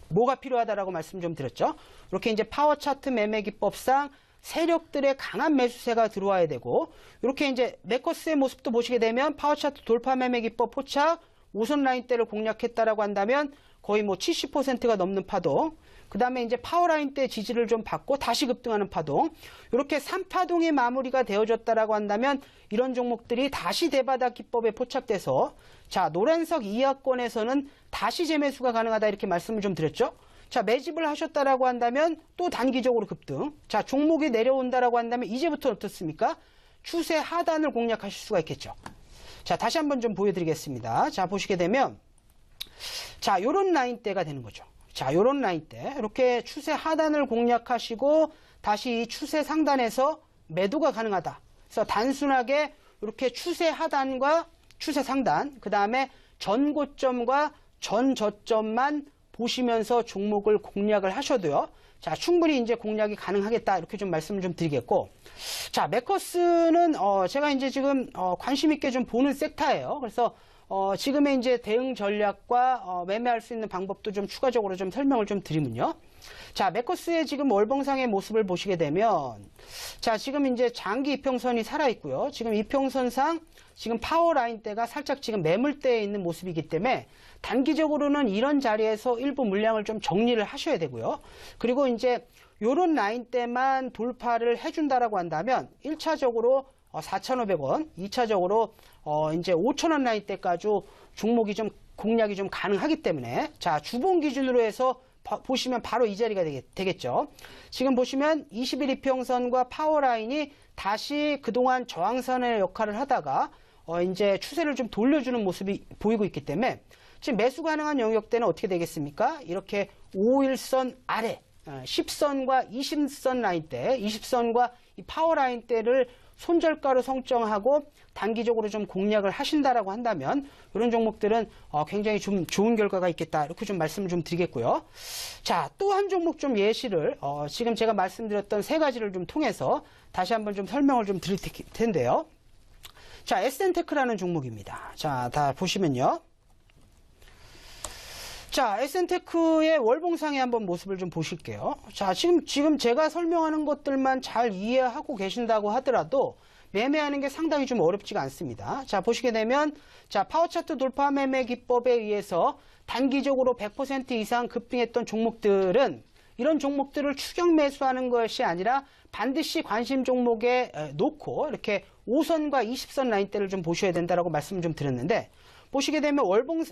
뭐가 필요하다라고 말씀 좀 드렸죠. 이렇게 이제 파워 차트 매매 기법상 세력들의 강한 매수세가 들어와야 되고, 이렇게 이제 매커스의 모습도 보시게 되면 파워 차트 돌파 매매 기법 포착 5선 라인대를 공략했다라고 한다면 거의 뭐 70%가 넘는 파동, 그 다음에 이제 파워라인대 지지를 좀 받고 다시 급등하는 파동, 이렇게 3파동의 마무리가 되어졌다라고 한다면 이런 종목들이 다시 대바닥 기법에 포착돼서 자, 노란색 이하권에서는 다시 재매수가 가능하다 이렇게 말씀을 좀 드렸죠. 자, 매집을 하셨다라고 한다면 또 단기적으로 급등. 자, 종목이 내려온다라고 한다면 이제부터 어떻습니까? 추세 하단을 공략하실 수가 있겠죠. 자, 다시 한번 좀 보여드리겠습니다. 자, 보시게 되면 자, 요런 라인대가 되는 거죠. 자, 요런 라인대. 이렇게 추세 하단을 공략하시고 다시 이 추세 상단에서 매도가 가능하다. 그래서 단순하게 이렇게 추세 하단과 추세 상단, 그 다음에 전 고점과 전 저점만 보시면서 종목을 공략을 하셔도요. 자, 충분히 이제 공략이 가능하겠다. 이렇게 좀 말씀을 좀 드리겠고. 자, 매커스는, 제가 이제 지금, 관심 있게 좀 보는 섹터예요. 그래서, 지금의 이제 대응 전략과, 매매할 수 있는 방법도 좀 추가적으로 좀 설명을 좀 드리면요. 자, 매커스의 지금 월봉상의 모습을 보시게 되면, 자, 지금 이제 장기 이평선이 살아있고요. 지금 이평선상 지금 파워라인대가 살짝 지금 매물대에 있는 모습이기 때문에 단기적으로는 이런 자리에서 일부 물량을 좀 정리를 하셔야 되고요. 그리고 이제 요런 라인대만 돌파를 해준다라고 한다면 1차적으로 4,500원, 2차적으로 이제 5,000원 라인대까지 종목이 좀 공략이 좀 가능하기 때문에 자, 주봉 기준으로 해서 보시면 바로 이 자리가 되겠죠. 지금 보시면 21 이평선과 파워라인이 다시 그동안 저항선의 역할을 하다가 이제 추세를 좀 돌려주는 모습이 보이고 있기 때문에 지금 매수 가능한 영역대는 어떻게 되겠습니까? 이렇게 5일선 아래 10선과 20선 라인대, 20선과 이 파워 라인대를 손절가로 설정하고 단기적으로 좀 공략을 하신다라고 한다면 이런 종목들은 굉장히 좀 좋은 결과가 있겠다. 이렇게 좀 말씀을 좀 드리겠고요. 자, 또 한 종목 좀 예시를 지금 제가 말씀드렸던 세 가지를 좀 통해서 다시 한번 좀 설명을 좀 드릴 텐데요. 자, SN테크라는 종목입니다. 자, 다 보시면요. 자, SN테크의 월봉상의 한번 모습을 좀 보실게요. 자, 지금 제가 설명하는 것들만 잘 이해하고 계신다고 하더라도 매매하는 게 상당히 좀 어렵지가 않습니다. 자, 보시게 되면, 자, 파워차트 돌파 매매 기법에 의해서 단기적으로 100% 이상 급등했던 종목들은 이런 종목들을 추격 매수하는 것이 아니라 반드시 관심 종목에 놓고 이렇게 5선과 20선 라인대를 좀 보셔야 된다라고 말씀을 좀 드렸는데, 보시게 되면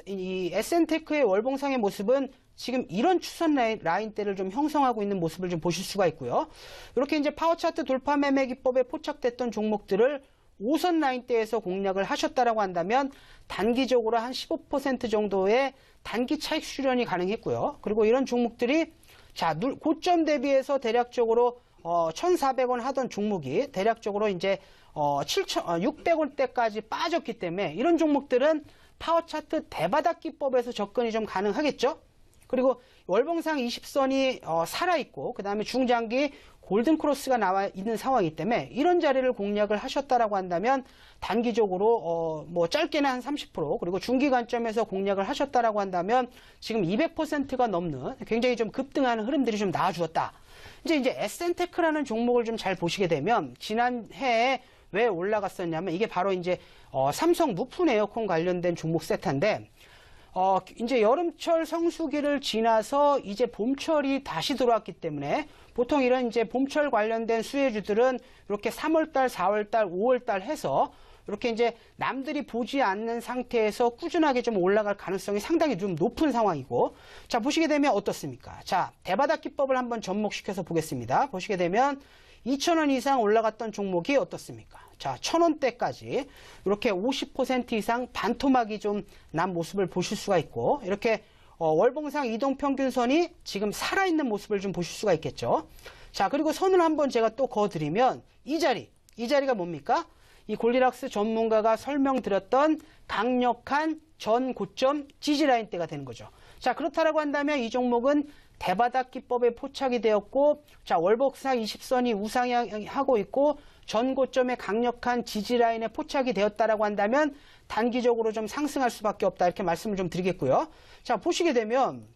이 SN테크의 월봉상의 모습은 지금 이런 추선 라인대를 좀 형성하고 있는 모습을 좀 보실 수가 있고요. 이렇게 이제 파워차트 돌파 매매 기법에 포착됐던 종목들을 5선 라인대에서 공략을 하셨다라고 한다면 단기적으로 한 15% 정도의 단기 차익 실현이 가능했고요. 그리고 이런 종목들이 자, 고점 대비해서 대략적으로 1,400원 하던 종목이 대략적으로 이제 600원대까지 빠졌기 때문에 이런 종목들은 파워차트 대바닥 기법에서 접근이 좀 가능하겠죠. 그리고 월봉상 20선이 살아있고 그 다음에 중장기 골든크로스가 나와 있는 상황이기 때문에 이런 자리를 공략을 하셨다라고 한다면 단기적으로 뭐 짧게는 한 30% 그리고 중기 관점에서 공략을 하셨다라고 한다면 지금 200%가 넘는 굉장히 좀 급등하는 흐름들이 좀 나와주었다. 이제 SN테크라는 종목을 좀 잘 보시게 되면 지난해에 왜 올라갔었냐면 이게 바로 이제 삼성 무풍 에어컨 관련된 종목 세트인데 이제 여름철 성수기를 지나서 이제 봄철이 다시 들어왔기 때문에 보통 이런 이제 봄철 관련된 수혜주들은 이렇게 3월달, 4월달, 5월달 해서 이렇게 이제 남들이 보지 않는 상태에서 꾸준하게 좀 올라갈 가능성이 상당히 좀 높은 상황이고, 자, 보시게 되면 어떻습니까? 자, 대바닥 기법을 한번 접목시켜서 보겠습니다. 보시게 되면 2,000원 이상 올라갔던 종목이 어떻습니까? 자, 1,000원대까지 이렇게 50% 이상 반토막이 좀 난 모습을 보실 수가 있고, 이렇게 월봉상 이동평균선이 지금 살아있는 모습을 좀 보실 수가 있겠죠. 자, 그리고 선을 한번 제가 또 그어드리면 이 자리가 뭡니까? 이 골디락스 전문가가 설명드렸던 강력한 전 고점 지지라인대가 되는 거죠. 자, 그렇다라고 한다면 이 종목은 대바닥 기법에 포착이 되었고, 자, 월봉상 20선이 우상향하고 있고 전 고점의 강력한 지지라인에 포착이 되었다라고 한다면 단기적으로 좀 상승할 수밖에 없다, 이렇게 말씀을 좀 드리겠고요. 자, 보시게 되면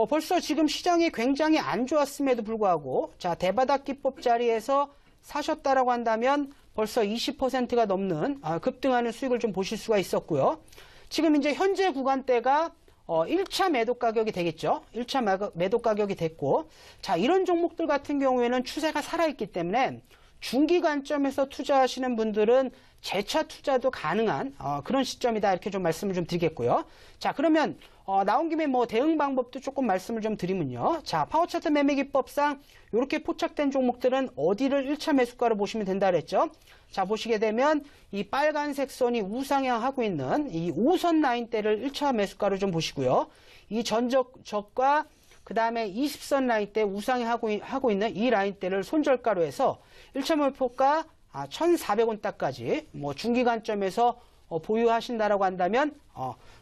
벌써 지금 시장이 굉장히 안 좋았음에도 불구하고 자, 대바닥 기법 자리에서 사셨다라고 한다면 벌써 20%가 넘는 급등하는 수익을 좀 보실 수가 있었고요. 지금 이제 현재 구간대가 1차 매도 가격이 되겠죠. 1차 매도 가격이 됐고, 자, 이런 종목들 같은 경우에는 추세가 살아있기 때문에 중기 관점에서 투자하시는 분들은 재차 투자도 가능한 그런 시점이다, 이렇게 좀 말씀을 좀 드리겠고요. 자, 그러면 나온 김에 뭐 대응 방법도 조금 말씀을 좀 드리면요. 자, 파워차트 매매 기법상 이렇게 포착된 종목들은 어디를 1차 매수가로 보시면 된다 그랬죠. 자, 보시게 되면 이 빨간색 선이 우상향하고 있는 이 5선 라인대를 1차 매수가로 좀 보시고요. 이 전적과 그 다음에 20선 라인대 우상향하고 있는 이 라인대를 손절가로 해서 1차 목표가 1,400원 딱까지 뭐 중기 관점에서 보유하신다라고 한다면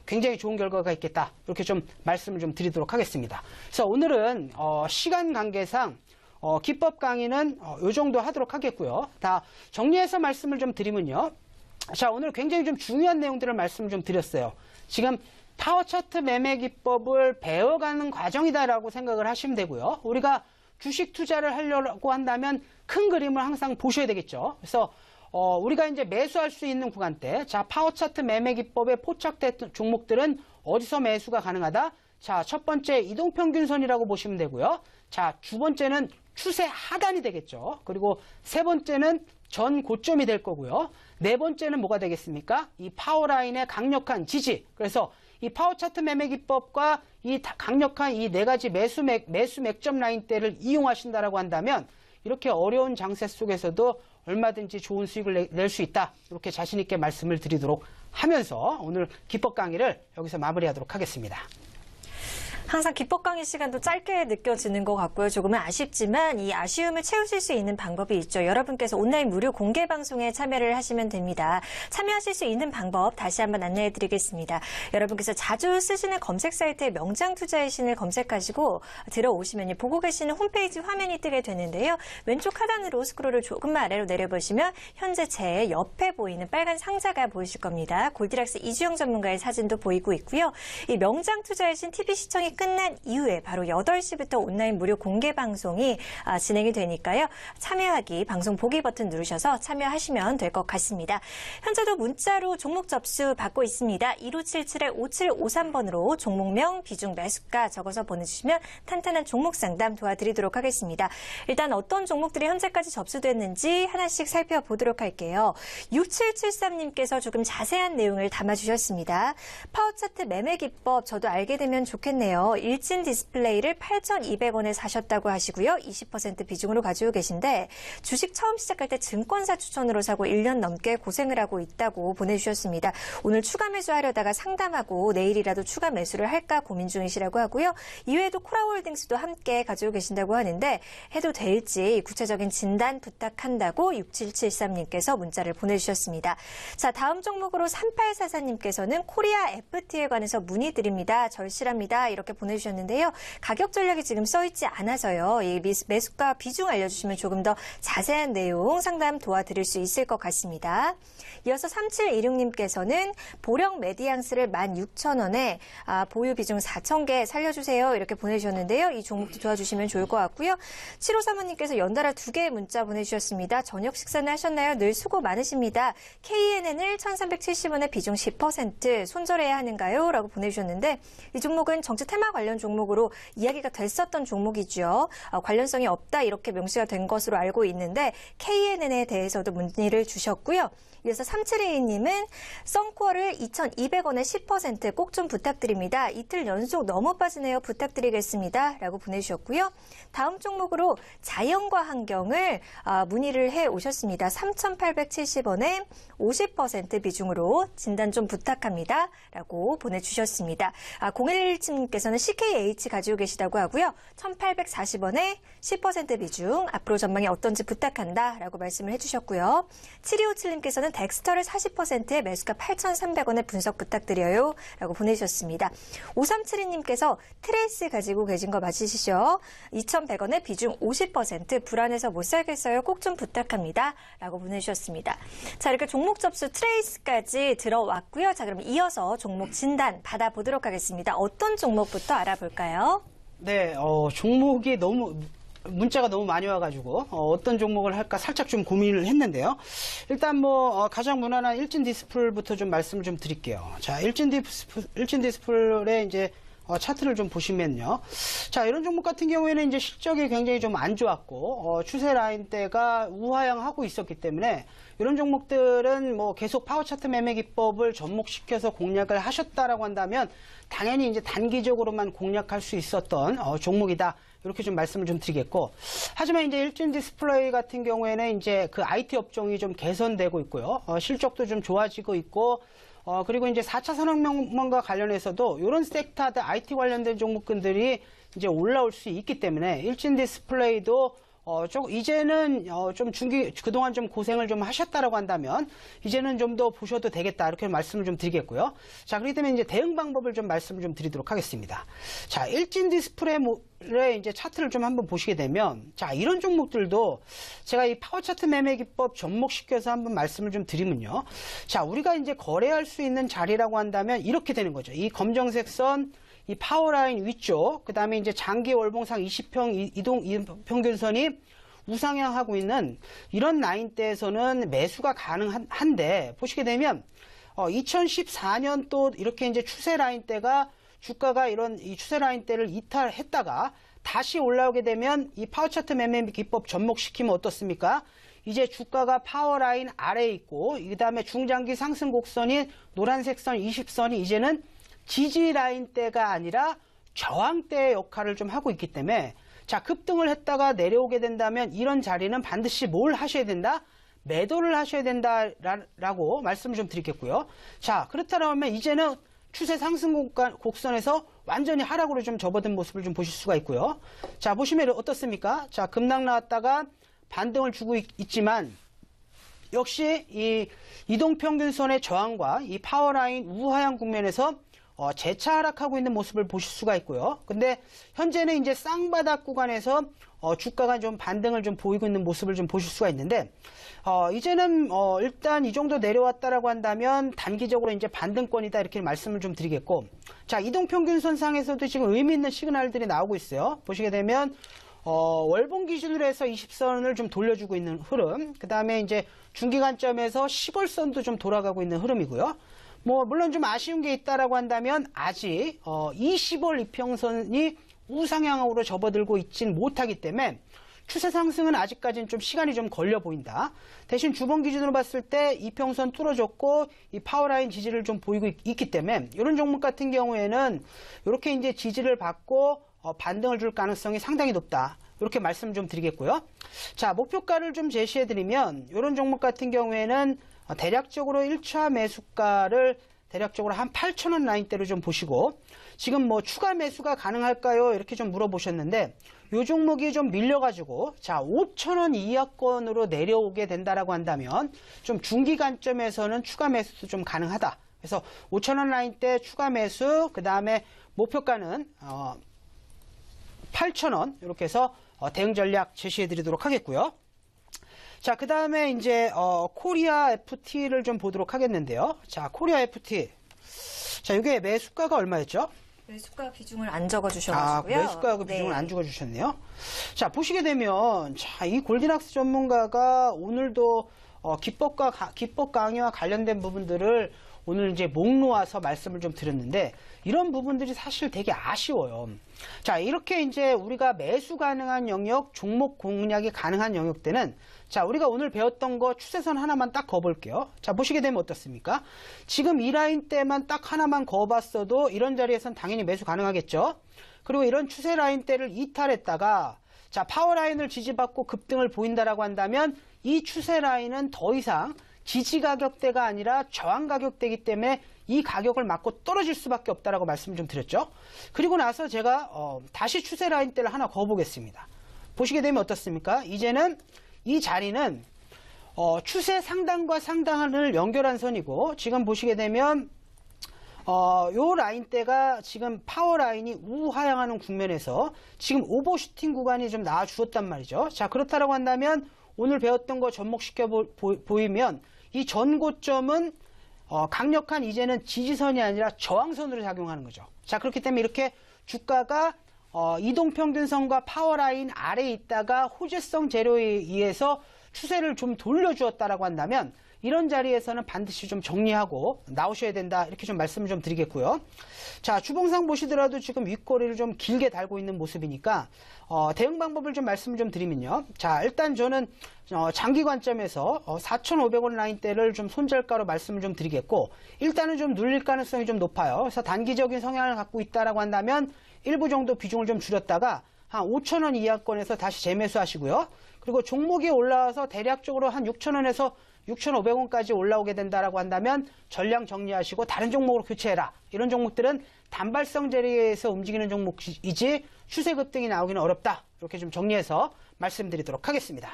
굉장히 좋은 결과가 있겠다, 이렇게 좀 말씀을 좀 드리도록 하겠습니다. 그래서 오늘은 시간 관계상 기법 강의는 이 정도 하도록 하겠고요. 다 정리해서 말씀을 좀 드리면요. 자, 오늘 굉장히 좀 중요한 내용들을 말씀을 좀 드렸어요. 지금 파워차트 매매 기법을 배워가는 과정이다라고 생각을 하시면 되고요. 우리가 주식 투자를 하려고 한다면 큰 그림을 항상 보셔야 되겠죠. 그래서 우리가 이제 매수할 수 있는 구간대, 자, 파워차트 매매 기법에 포착됐던 종목들은 어디서 매수가 가능하다? 자, 첫 번째 이동평균선이라고 보시면 되고요. 자, 두 번째는 추세 하단이 되겠죠. 그리고 세 번째는 전 고점이 될 거고요. 네 번째는 뭐가 되겠습니까? 이 파워라인의 강력한 지지. 그래서 이 파워차트 매매 기법과 이 강력한 이 네 가지 매수 맥점 라인대를 이용하신다라고 한다면 이렇게 어려운 장세 속에서도 얼마든지 좋은 수익을 낼 수 있다, 이렇게 자신 있게 말씀을 드리도록 하면서 오늘 기법 강의를 여기서 마무리하도록 하겠습니다. 항상 기법 강의 시간도 짧게 느껴지는 것 같고요. 조금은 아쉽지만 이 아쉬움을 채우실 수 있는 방법이 있죠. 여러분께서 온라인 무료 공개 방송에 참여를 하시면 됩니다. 참여하실 수 있는 방법 다시 한번 안내해 드리겠습니다. 여러분께서 자주 쓰시는 검색 사이트에 명장투자의 신을 검색하시고 들어오시면 보고 계시는 홈페이지 화면이 뜨게 되는데요. 왼쪽 하단으로 스크롤을 조금만 아래로 내려보시면 현재 제 옆에 보이는 빨간 상자가 보이실 겁니다. 골디락스 이주영 전문가의 사진도 보이고 있고요. 이 명장투자의 신 TV 시청이 끝난 이후에 바로 8시부터 온라인 무료 공개 방송이 진행이 되니까요. 참여하기 방송 보기 버튼 누르셔서 참여하시면 될 것 같습니다. 현재도 문자로 종목 접수 받고 있습니다. 1577-5753번으로 종목명, 비중, 매수가 적어서 보내주시면 탄탄한 종목 상담 도와드리도록 하겠습니다. 일단 어떤 종목들이 현재까지 접수됐는지 하나씩 살펴보도록 할게요. 6773님께서 조금 자세한 내용을 담아주셨습니다. 파워차트 매매 기법 저도 알게 되면 좋겠네요. 일진 디스플레이를 8,200원에 사셨다고 하시고요. 20% 비중으로 가지고 계신데 주식 처음 시작할 때 증권사 추천으로 사고 1년 넘게 고생을 하고 있다고 보내주셨습니다. 오늘 추가 매수하려다가 상담하고 내일이라도 추가 매수를 할까 고민 중이시라고 하고요. 이외에도 코라홀딩스도 함께 가지고 계신다고 하는데 해도 될지 구체적인 진단 부탁한다고 6773님께서 문자를 보내주셨습니다. 자, 다음 종목으로 3844님께서는 코리아 FT에 관해서 문의드립니다. 절실합니다. 이렇게 보내주셨는데요. 가격 전략이 지금 써있지 않아서요. 이 매수가 비중 알려주시면 조금 더 자세한 내용 상담 도와드릴 수 있을 것 같습니다. 이어서 3726님께서는 보령 메디앙스를 16,000원에 보유 비중 4,000개 살려주세요. 이렇게 보내주셨는데요. 이 종목도 도와주시면 좋을 것 같고요. 7535님께서 연달아 2개의 문자 보내주셨습니다. 저녁 식사는 하셨나요? 늘 수고 많으십니다. KNN을 1,370원에 비중 10% 손절해야 하는가요? 라고 보내주셨는데 이 종목은 정치 테마 관련 종목으로 이야기가 됐었던 종목이죠. 관련성이 없다 이렇게 명시가 된 것으로 알고 있는데 KNN에 대해서도 문의를 주셨고요. 이어서 3722님은 썬코어를 2,200원에 10% 꼭 좀 부탁드립니다. 이틀 연속 너무 빠지네요. 부탁드리겠습니다. 라고 보내주셨고요. 다음 종목으로 자연과 환경을 문의를 해 오셨습니다. 3,870원에 50% 비중으로 진단 좀 부탁합니다. 라고 보내주셨습니다. 011님께서는 CKH 가지고 계시다고 하고요. 1,840원에 10% 비중 앞으로 전망이 어떤지 부탁한다. 라고 말씀을 해주셨고요. 7257님께서는 덱스터를 40%에 매수가 8,300원에 분석 부탁드려요. 라고 보내주셨습니다. 5372님께서 트레이스 가지고 계신 거 맞으시죠? 2,100원에 비중 50% 불안해서 못 살겠어요. 꼭 좀 부탁합니다. 라고 보내주셨습니다. 자, 이렇게 종목 접수 트레이스까지 들어왔고요. 자, 그럼 이어서 종목 진단 받아보도록 하겠습니다. 어떤 종목부터 알아볼까요? 네, 종목이 문자가 너무 많이 와가지고 어떤 종목을 할까 살짝 좀 고민을 했는데요. 일단 가장 무난한 일진 디스플부터 좀 말씀을 좀 드릴게요. 자, 일진 디스플의 이제 차트를 좀 보시면요. 자, 이런 종목 같은 경우에는 이제 실적이 굉장히 좀 안 좋았고 추세 라인대가 우하향하고 있었기 때문에 이런 종목들은 계속 파워 차트 매매 기법을 접목시켜서 공략을 하셨다라고 한다면 당연히 이제 단기적으로만 공략할 수 있었던 종목이다. 이렇게 좀 말씀을 좀 드리겠고, 하지만 이제 일진 디스플레이 같은 경우에는 이제 그 IT 업종이 좀 개선되고 있고요. 실적도 좀 좋아지고 있고, 그리고 이제 4차 산업혁명과 관련해서도 이런 섹터들 IT 관련된 종목군들이 이제 올라올 수 있기 때문에 일진 디스플레이도 이제는 좀 그동안 좀 고생을 좀 하셨다라고 한다면 이제는 좀 더 보셔도 되겠다 이렇게 말씀을 좀 드리겠고요. 자, 그렇기 때문에 이제 대응 방법을 좀 말씀을 좀 드리도록 하겠습니다. 자, 일진 디스플레이의 이제 차트를 좀 한번 보시게 되면, 자, 이런 종목들도 제가 이 파워 차트 매매 기법 접목시켜서 한번 말씀을 좀 드리면요. 자, 우리가 이제 거래할 수 있는 자리라고 한다면 이렇게 되는 거죠. 이 검정색 선, 이 파워라인 위쪽, 그 다음에 이제 장기 월봉상 20평 이동평균선이 우상향하고 있는 이런 라인대에서는 매수가 가능한데, 보시게 되면, 2014년 또 이렇게 이제 추세 라인대가 주가가 이 추세 라인대를 이탈했다가 다시 올라오게 되면 이 파워 차트 매매 기법 접목시키면 어떻습니까? 이제 주가가 파워라인 아래에 있고, 그 다음에 중장기 상승 곡선인 노란색 선 20선이 이제는 지지 라인대가 아니라 저항대의 역할을 좀 하고 있기 때문에, 자, 급등을 했다가 내려오게 된다면 이런 자리는 반드시 뭘 하셔야 된다? 매도를 하셔야 된다라고 말씀을 좀 드리겠고요. 자, 그렇다면 이제는 추세 상승 곡선에서 완전히 하락으로 좀 접어든 모습을 좀 보실 수가 있고요. 자, 보시면 어떻습니까? 자, 급락 나왔다가 반등을 주고 있지만 역시 이 이동평균선의 저항과 이 파워라인 우하향 국면에서 재차 하락하고 있는 모습을 보실 수가 있고요. 근데 현재는 이제 쌍바닥 구간에서 주가가 좀 반등을 좀 보이고 있는 모습을 좀 보실 수가 있는데 이제는 일단 이 정도 내려왔다라고 한다면 단기적으로 이제 반등권이다 이렇게 말씀을 좀 드리겠고, 자, 이동평균선상에서도 지금 의미 있는 시그널들이 나오고 있어요. 보시게 되면 월봉 기준으로 해서 20선을 좀 돌려주고 있는 흐름, 그 다음에 이제 중기 관점에서 10월선도 좀 돌아가고 있는 흐름이고요. 뭐 물론 좀 아쉬운 게 있다라고 한다면 아직 20월 이평선이 우상향으로 접어들고 있진 못하기 때문에 추세 상승은 아직까지는 좀 시간이 좀 걸려 보인다. 대신 주봉 기준으로 봤을 때 이평선 뚫어줬고 이 파워라인 지지를 좀 보이고 있기 때문에 이런 종목 같은 경우에는 이렇게 이제 지지를 받고 반등을 줄 가능성이 상당히 높다. 이렇게 말씀 좀 드리겠고요. 자, 목표가를 좀 제시해 드리면 이런 종목 같은 경우에는 대략적으로 1차 매수가를 대략적으로 한 8,000원 라인대로 좀 보시고, 지금 뭐 추가 매수가 가능할까요? 이렇게 좀 물어보셨는데 이 종목이 좀 밀려가지고 자 5,000원 이하권으로 내려오게 된다라고 한다면 좀 중기 관점에서는 추가 매수도 좀 가능하다. 그래서 5,000원 라인대 추가 매수, 그 다음에 목표가는 8,000원 이렇게 해서 대응 전략 제시해 드리도록 하겠고요. 자, 그 다음에 이제 코리아 FT를 좀 보도록 하겠는데요. 자, 코리아 FT. 자, 이게 매수가가 얼마였죠? 매수가 비중을 안 적어주셔가지고요. 매수가 그 비중을 안 적어주셨네요. 자, 보시게 되면 자, 이 골디락스 전문가가 오늘도 기법 강의와 관련된 부분들을 오늘 이제 목 놓아서 말씀을 좀 드렸는데 이런 부분들이 사실 되게 아쉬워요. 자, 이렇게 이제 우리가 매수 가능한 영역, 종목 공략이 가능한 영역 때는 자, 우리가 오늘 배웠던 거 추세선 하나만 딱 그어볼게요. 자, 보시게 되면 어떻습니까? 지금 이 라인 때만 딱 하나만 그어봤어도 이런 자리에선 당연히 매수 가능하겠죠. 그리고 이런 추세 라인 때를 이탈했다가 자, 파워라인을 지지받고 급등을 보인다라고 한다면 이 추세 라인은 더 이상 지지 가격대가 아니라 저항 가격대이기 때문에 이 가격을 맞고 떨어질 수밖에 없다라고 말씀을 좀 드렸죠. 그리고 나서 제가 다시 추세 라인대를 하나 그어보겠습니다. 보시게 되면 어떻습니까? 이제는 이 자리는 추세 상단과 상단을 연결한 선이고, 지금 보시게 되면 요 라인대가 지금 파워 라인이 우하향하는 국면에서 지금 오버슈팅 구간이 좀 나와 주었단 말이죠. 자, 그렇다라고 한다면 오늘 배웠던 거 접목시켜 보이면 이 전고점은 강력한 이제는 지지선이 아니라 저항선으로 작용하는 거죠. 자, 그렇기 때문에 이렇게 주가가 이동평균선과 파워라인 아래에 있다가 호재성 재료에 의해서 추세를 좀 돌려주었다라고 한다면 이런 자리에서는 반드시 좀 정리하고 나오셔야 된다. 이렇게 좀 말씀을 좀 드리겠고요. 자, 주봉상 보시더라도 지금 윗꼬리를 좀 길게 달고 있는 모습이니까 대응 방법을 좀 말씀을 좀 드리면요. 자, 일단 저는 장기 관점에서 4,500원 라인대를 좀 손절가로 말씀을 좀 드리겠고, 일단은 좀 눌릴 가능성이 좀 높아요. 그래서 단기적인 성향을 갖고 있다라고 한다면 일부 정도 비중을 좀 줄였다가 한 5,000원 이하권에서 다시 재매수하시고요. 그리고 종목이 올라와서 대략적으로 한 6,000원에서 6,500원까지 올라오게 된다라고 한다면 전량 정리하시고 다른 종목으로 교체해라. 이런 종목들은 단발성 재료에서 움직이는 종목이지 추세 급등이 나오기는 어렵다. 이렇게 좀 정리해서 말씀드리도록 하겠습니다.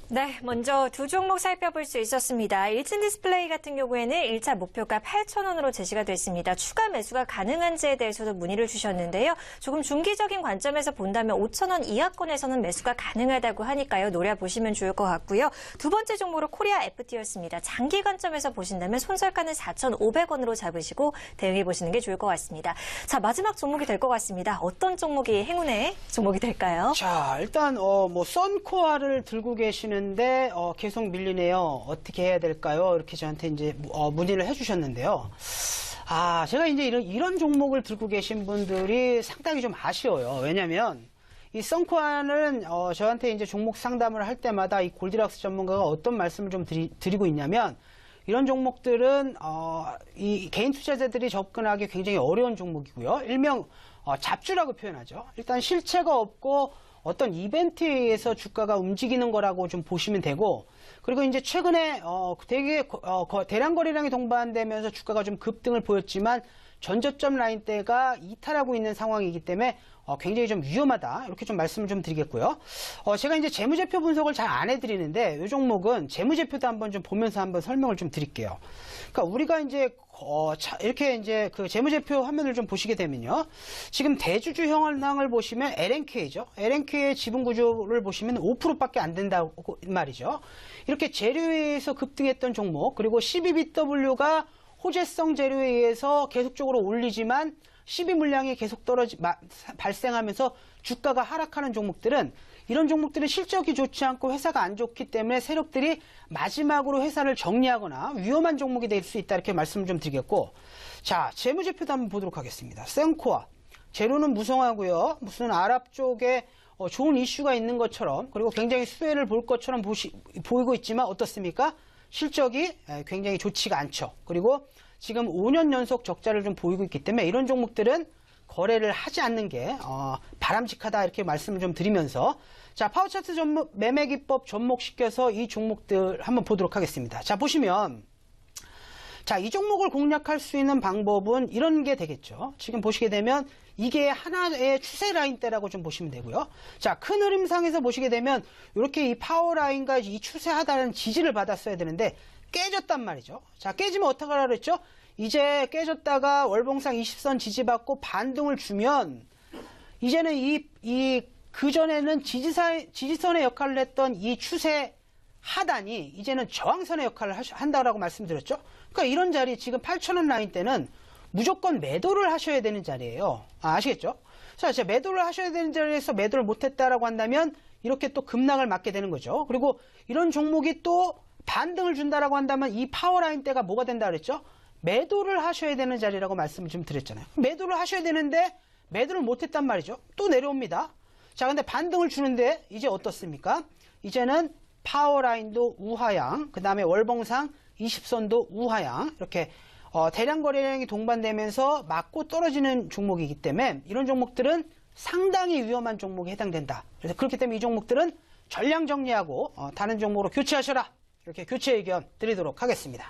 네, 먼저 두 종목 살펴볼 수 있었습니다. 일진 디스플레이 같은 경우에는 1차 목표가 8,000원으로 제시가 됐습니다. 추가 매수가 가능한지에 대해서도 문의를 주셨는데요. 조금 중기적인 관점에서 본다면 5,000원 이하권에서는 매수가 가능하다고 하니까요. 노려보시면 좋을 것 같고요. 두 번째 종목으로 코리아 FT였습니다. 장기 관점에서 보신다면 손절가는 4,500원으로 잡으시고 대응해보시는 게 좋을 것 같습니다. 자, 마지막 종목이 될 것 같습니다. 어떤 종목이 행운의 종목이 될까요? 자, 일단 뭐 썬코아를 들고 계시는 데 계속 밀리네요. 어떻게 해야 될까요? 이렇게 저한테 이제 문의를 해주셨는데요. 아, 제가 이제 이런 종목을 들고 계신 분들이 상당히 좀 아쉬워요. 왜냐하면 이 썬코아는 저한테 이제 종목 상담을 할 때마다 이 골디락스 전문가가 어떤 말씀을 좀 드리고 있냐면 이런 종목들은 이 개인 투자자들이 접근하기 굉장히 어려운 종목이고요. 일명 잡주라고 표현하죠. 일단 실체가 없고 어떤 이벤트에 의해서 주가가 움직이는 거라고 좀 보시면 되고, 그리고 이제 최근에 되게 대량 거래량이 동반되면서 주가가 좀 급등을 보였지만 전저점 라인대가 이탈하고 있는 상황이기 때문에 굉장히 좀 위험하다, 이렇게 좀 말씀을 좀 드리겠고요. 제가 이제 재무제표 분석을 잘 안 해드리는데 이 종목은 재무제표도 한번 좀 보면서 한번 설명을 좀 드릴게요. 그러니까 우리가 이제 이렇게 이제 그 재무제표 화면을 좀 보시게 되면요, 지금 대주주 현황을 보시면 LNK죠. LNK의 지분 구조를 보시면 5%밖에 안 된다고 말이죠. 이렇게 재료에 의해서 급등했던 종목, 그리고 12BW가 호재성 재료에 의해서 계속적으로 올리지만 12 물량이 계속 발생하면서 주가가 하락하는 종목들은, 이런 종목들은 실적이 좋지 않고 회사가 안 좋기 때문에 세력들이 마지막으로 회사를 정리하거나 위험한 종목이 될 수 있다, 이렇게 말씀을 좀 드리겠고, 자, 재무제표도 한번 보도록 하겠습니다. 생코아 재료는 무성하고요, 무슨 아랍 쪽에 좋은 이슈가 있는 것처럼, 그리고 굉장히 수혜를 볼 것처럼 보이고 있지만 어떻습니까? 실적이 굉장히 좋지가 않죠. 그리고 지금 5년 연속 적자를 좀 보이고 있기 때문에 이런 종목들은 거래를 하지 않는 게 바람직하다, 이렇게 말씀을 좀 드리면서, 자, 파워차트 매매 기법 접목시켜서 이 종목들 한번 보도록 하겠습니다. 자, 보시면, 자, 이 종목을 공략할 수 있는 방법은 이런 게 되겠죠. 지금 보시게 되면 이게 하나의 추세 라인대라고 좀 보시면 되고요. 자, 큰 흐름상에서 보시게 되면 이렇게 이 파워 라인과 이 추세 하단은 지지를 받았어야 되는데 깨졌단 말이죠. 자, 깨지면 어떡하라 그랬죠? 이제 깨졌다가 월봉상 20선 지지받고 반등을 주면, 이제는 그전에는 지지선의 역할을 했던 이 추세 하단이 이제는 저항선의 역할을 한다라고 말씀드렸죠. 그러니까 이런 자리, 지금 8,000원 라인 때는 무조건 매도를 하셔야 되는 자리예요. 아시겠죠? 자, 이제 매도를 하셔야 되는 자리에서 매도를 못했다라고 한다면 이렇게 또 급락을 맞게 되는 거죠. 그리고 이런 종목이 또 반등을 준다라고 한다면 이 파워라인 때가 뭐가 된다 그랬죠? 매도를 하셔야 되는 자리라고 말씀을 좀 드렸잖아요. 매도를 하셔야 되는데 매도를 못했단 말이죠. 또 내려옵니다. 자, 근데 반등을 주는데 이제 어떻습니까? 이제는 파워라인도 우하향, 그 다음에 월봉상 20선도 우하향, 이렇게 대량 거래량이 동반되면서 맞고 떨어지는 종목이기 때문에 이런 종목들은 상당히 위험한 종목에 해당된다. 그래서 그렇기 때문에 이 종목들은 전량 정리하고 다른 종목으로 교체하셔라, 이렇게 교체 의견 드리도록 하겠습니다.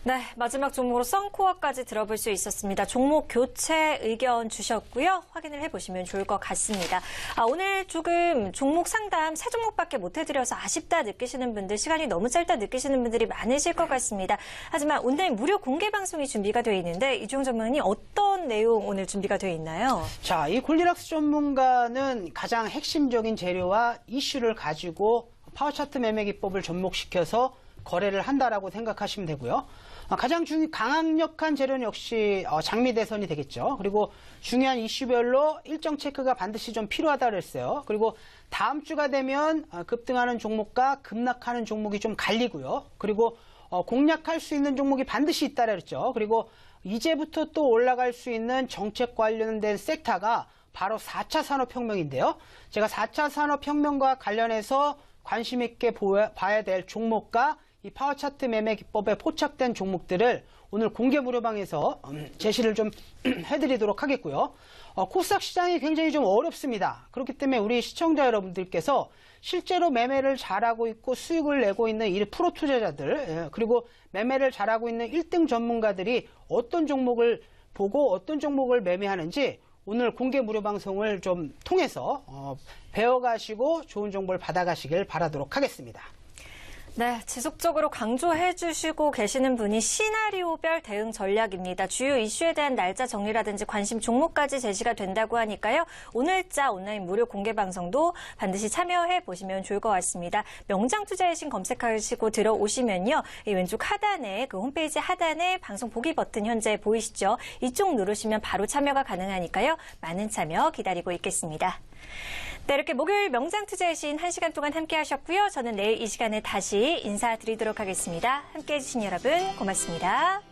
네, 마지막 종목으로 썬코어까지 들어볼 수 있었습니다. 종목 교체 의견 주셨고요. 확인을 해보시면 좋을 것 같습니다. 오늘 조금 종목 상담 3종목밖에 못 해드려서 아쉽다 느끼시는 분들, 시간이 너무 짧다 느끼시는 분들이 많으실 것 같습니다. 하지만 오늘 무료 공개 방송이 준비가 되어 있는데 이종 전문가님, 어떤 내용 오늘 준비가 되어 있나요? 자, 이 골디락스 전문가는 가장 핵심적인 재료와 이슈를 가지고 파워차트 매매 기법을 접목시켜서 거래를 한다라고 생각하시면 되고요. 가장 강력한 재료는 역시 장미대선이 되겠죠. 그리고 중요한 이슈별로 일정 체크가 반드시 좀 필요하다 그랬어요. 그리고 다음 주가 되면 급등하는 종목과 급락하는 종목이 좀 갈리고요. 그리고 공략할 수 있는 종목이 반드시 있다 그랬죠. 그리고 이제부터 또 올라갈 수 있는 정책 관련된 섹터가 바로 4차 산업혁명인데요. 제가 4차 산업혁명과 관련해서 관심 있게 봐야 될 종목과 이 파워차트 매매 기법에 포착된 종목들을 오늘 공개 무료방에서 제시를 좀 해드리도록 하겠고요. 코스닥 시장이 굉장히 좀 어렵습니다. 그렇기 때문에 우리 시청자 여러분들께서 실제로 매매를 잘하고 있고 수익을 내고 있는 이 프로 투자자들, 그리고 매매를 잘하고 있는 1등 전문가들이 어떤 종목을 보고 어떤 종목을 매매하는지 오늘 공개 무료 방송을 좀 통해서 배워가시고 좋은 정보를 받아가시길 바라도록 하겠습니다. 네, 지속적으로 강조해 주시고 계시는 분이 시나리오별 대응 전략입니다. 주요 이슈에 대한 날짜 정리라든지 관심 종목까지 제시가 된다고 하니까요. 오늘자 온라인 무료 공개 방송도 반드시 참여해 보시면 좋을 것 같습니다. 명장투자의 신 검색하시고 들어오시면요. 이 왼쪽 하단에, 그 홈페이지 하단에 방송 보기 버튼 현재 보이시죠? 이쪽 누르시면 바로 참여가 가능하니까요. 많은 참여 기다리고 있겠습니다. 네, 이렇게 목요일 명장투자의 신 1시간 동안 함께 하셨고요. 저는 내일 이 시간에 다시 인사드리도록 하겠습니다. 함께해 주신 여러분 고맙습니다.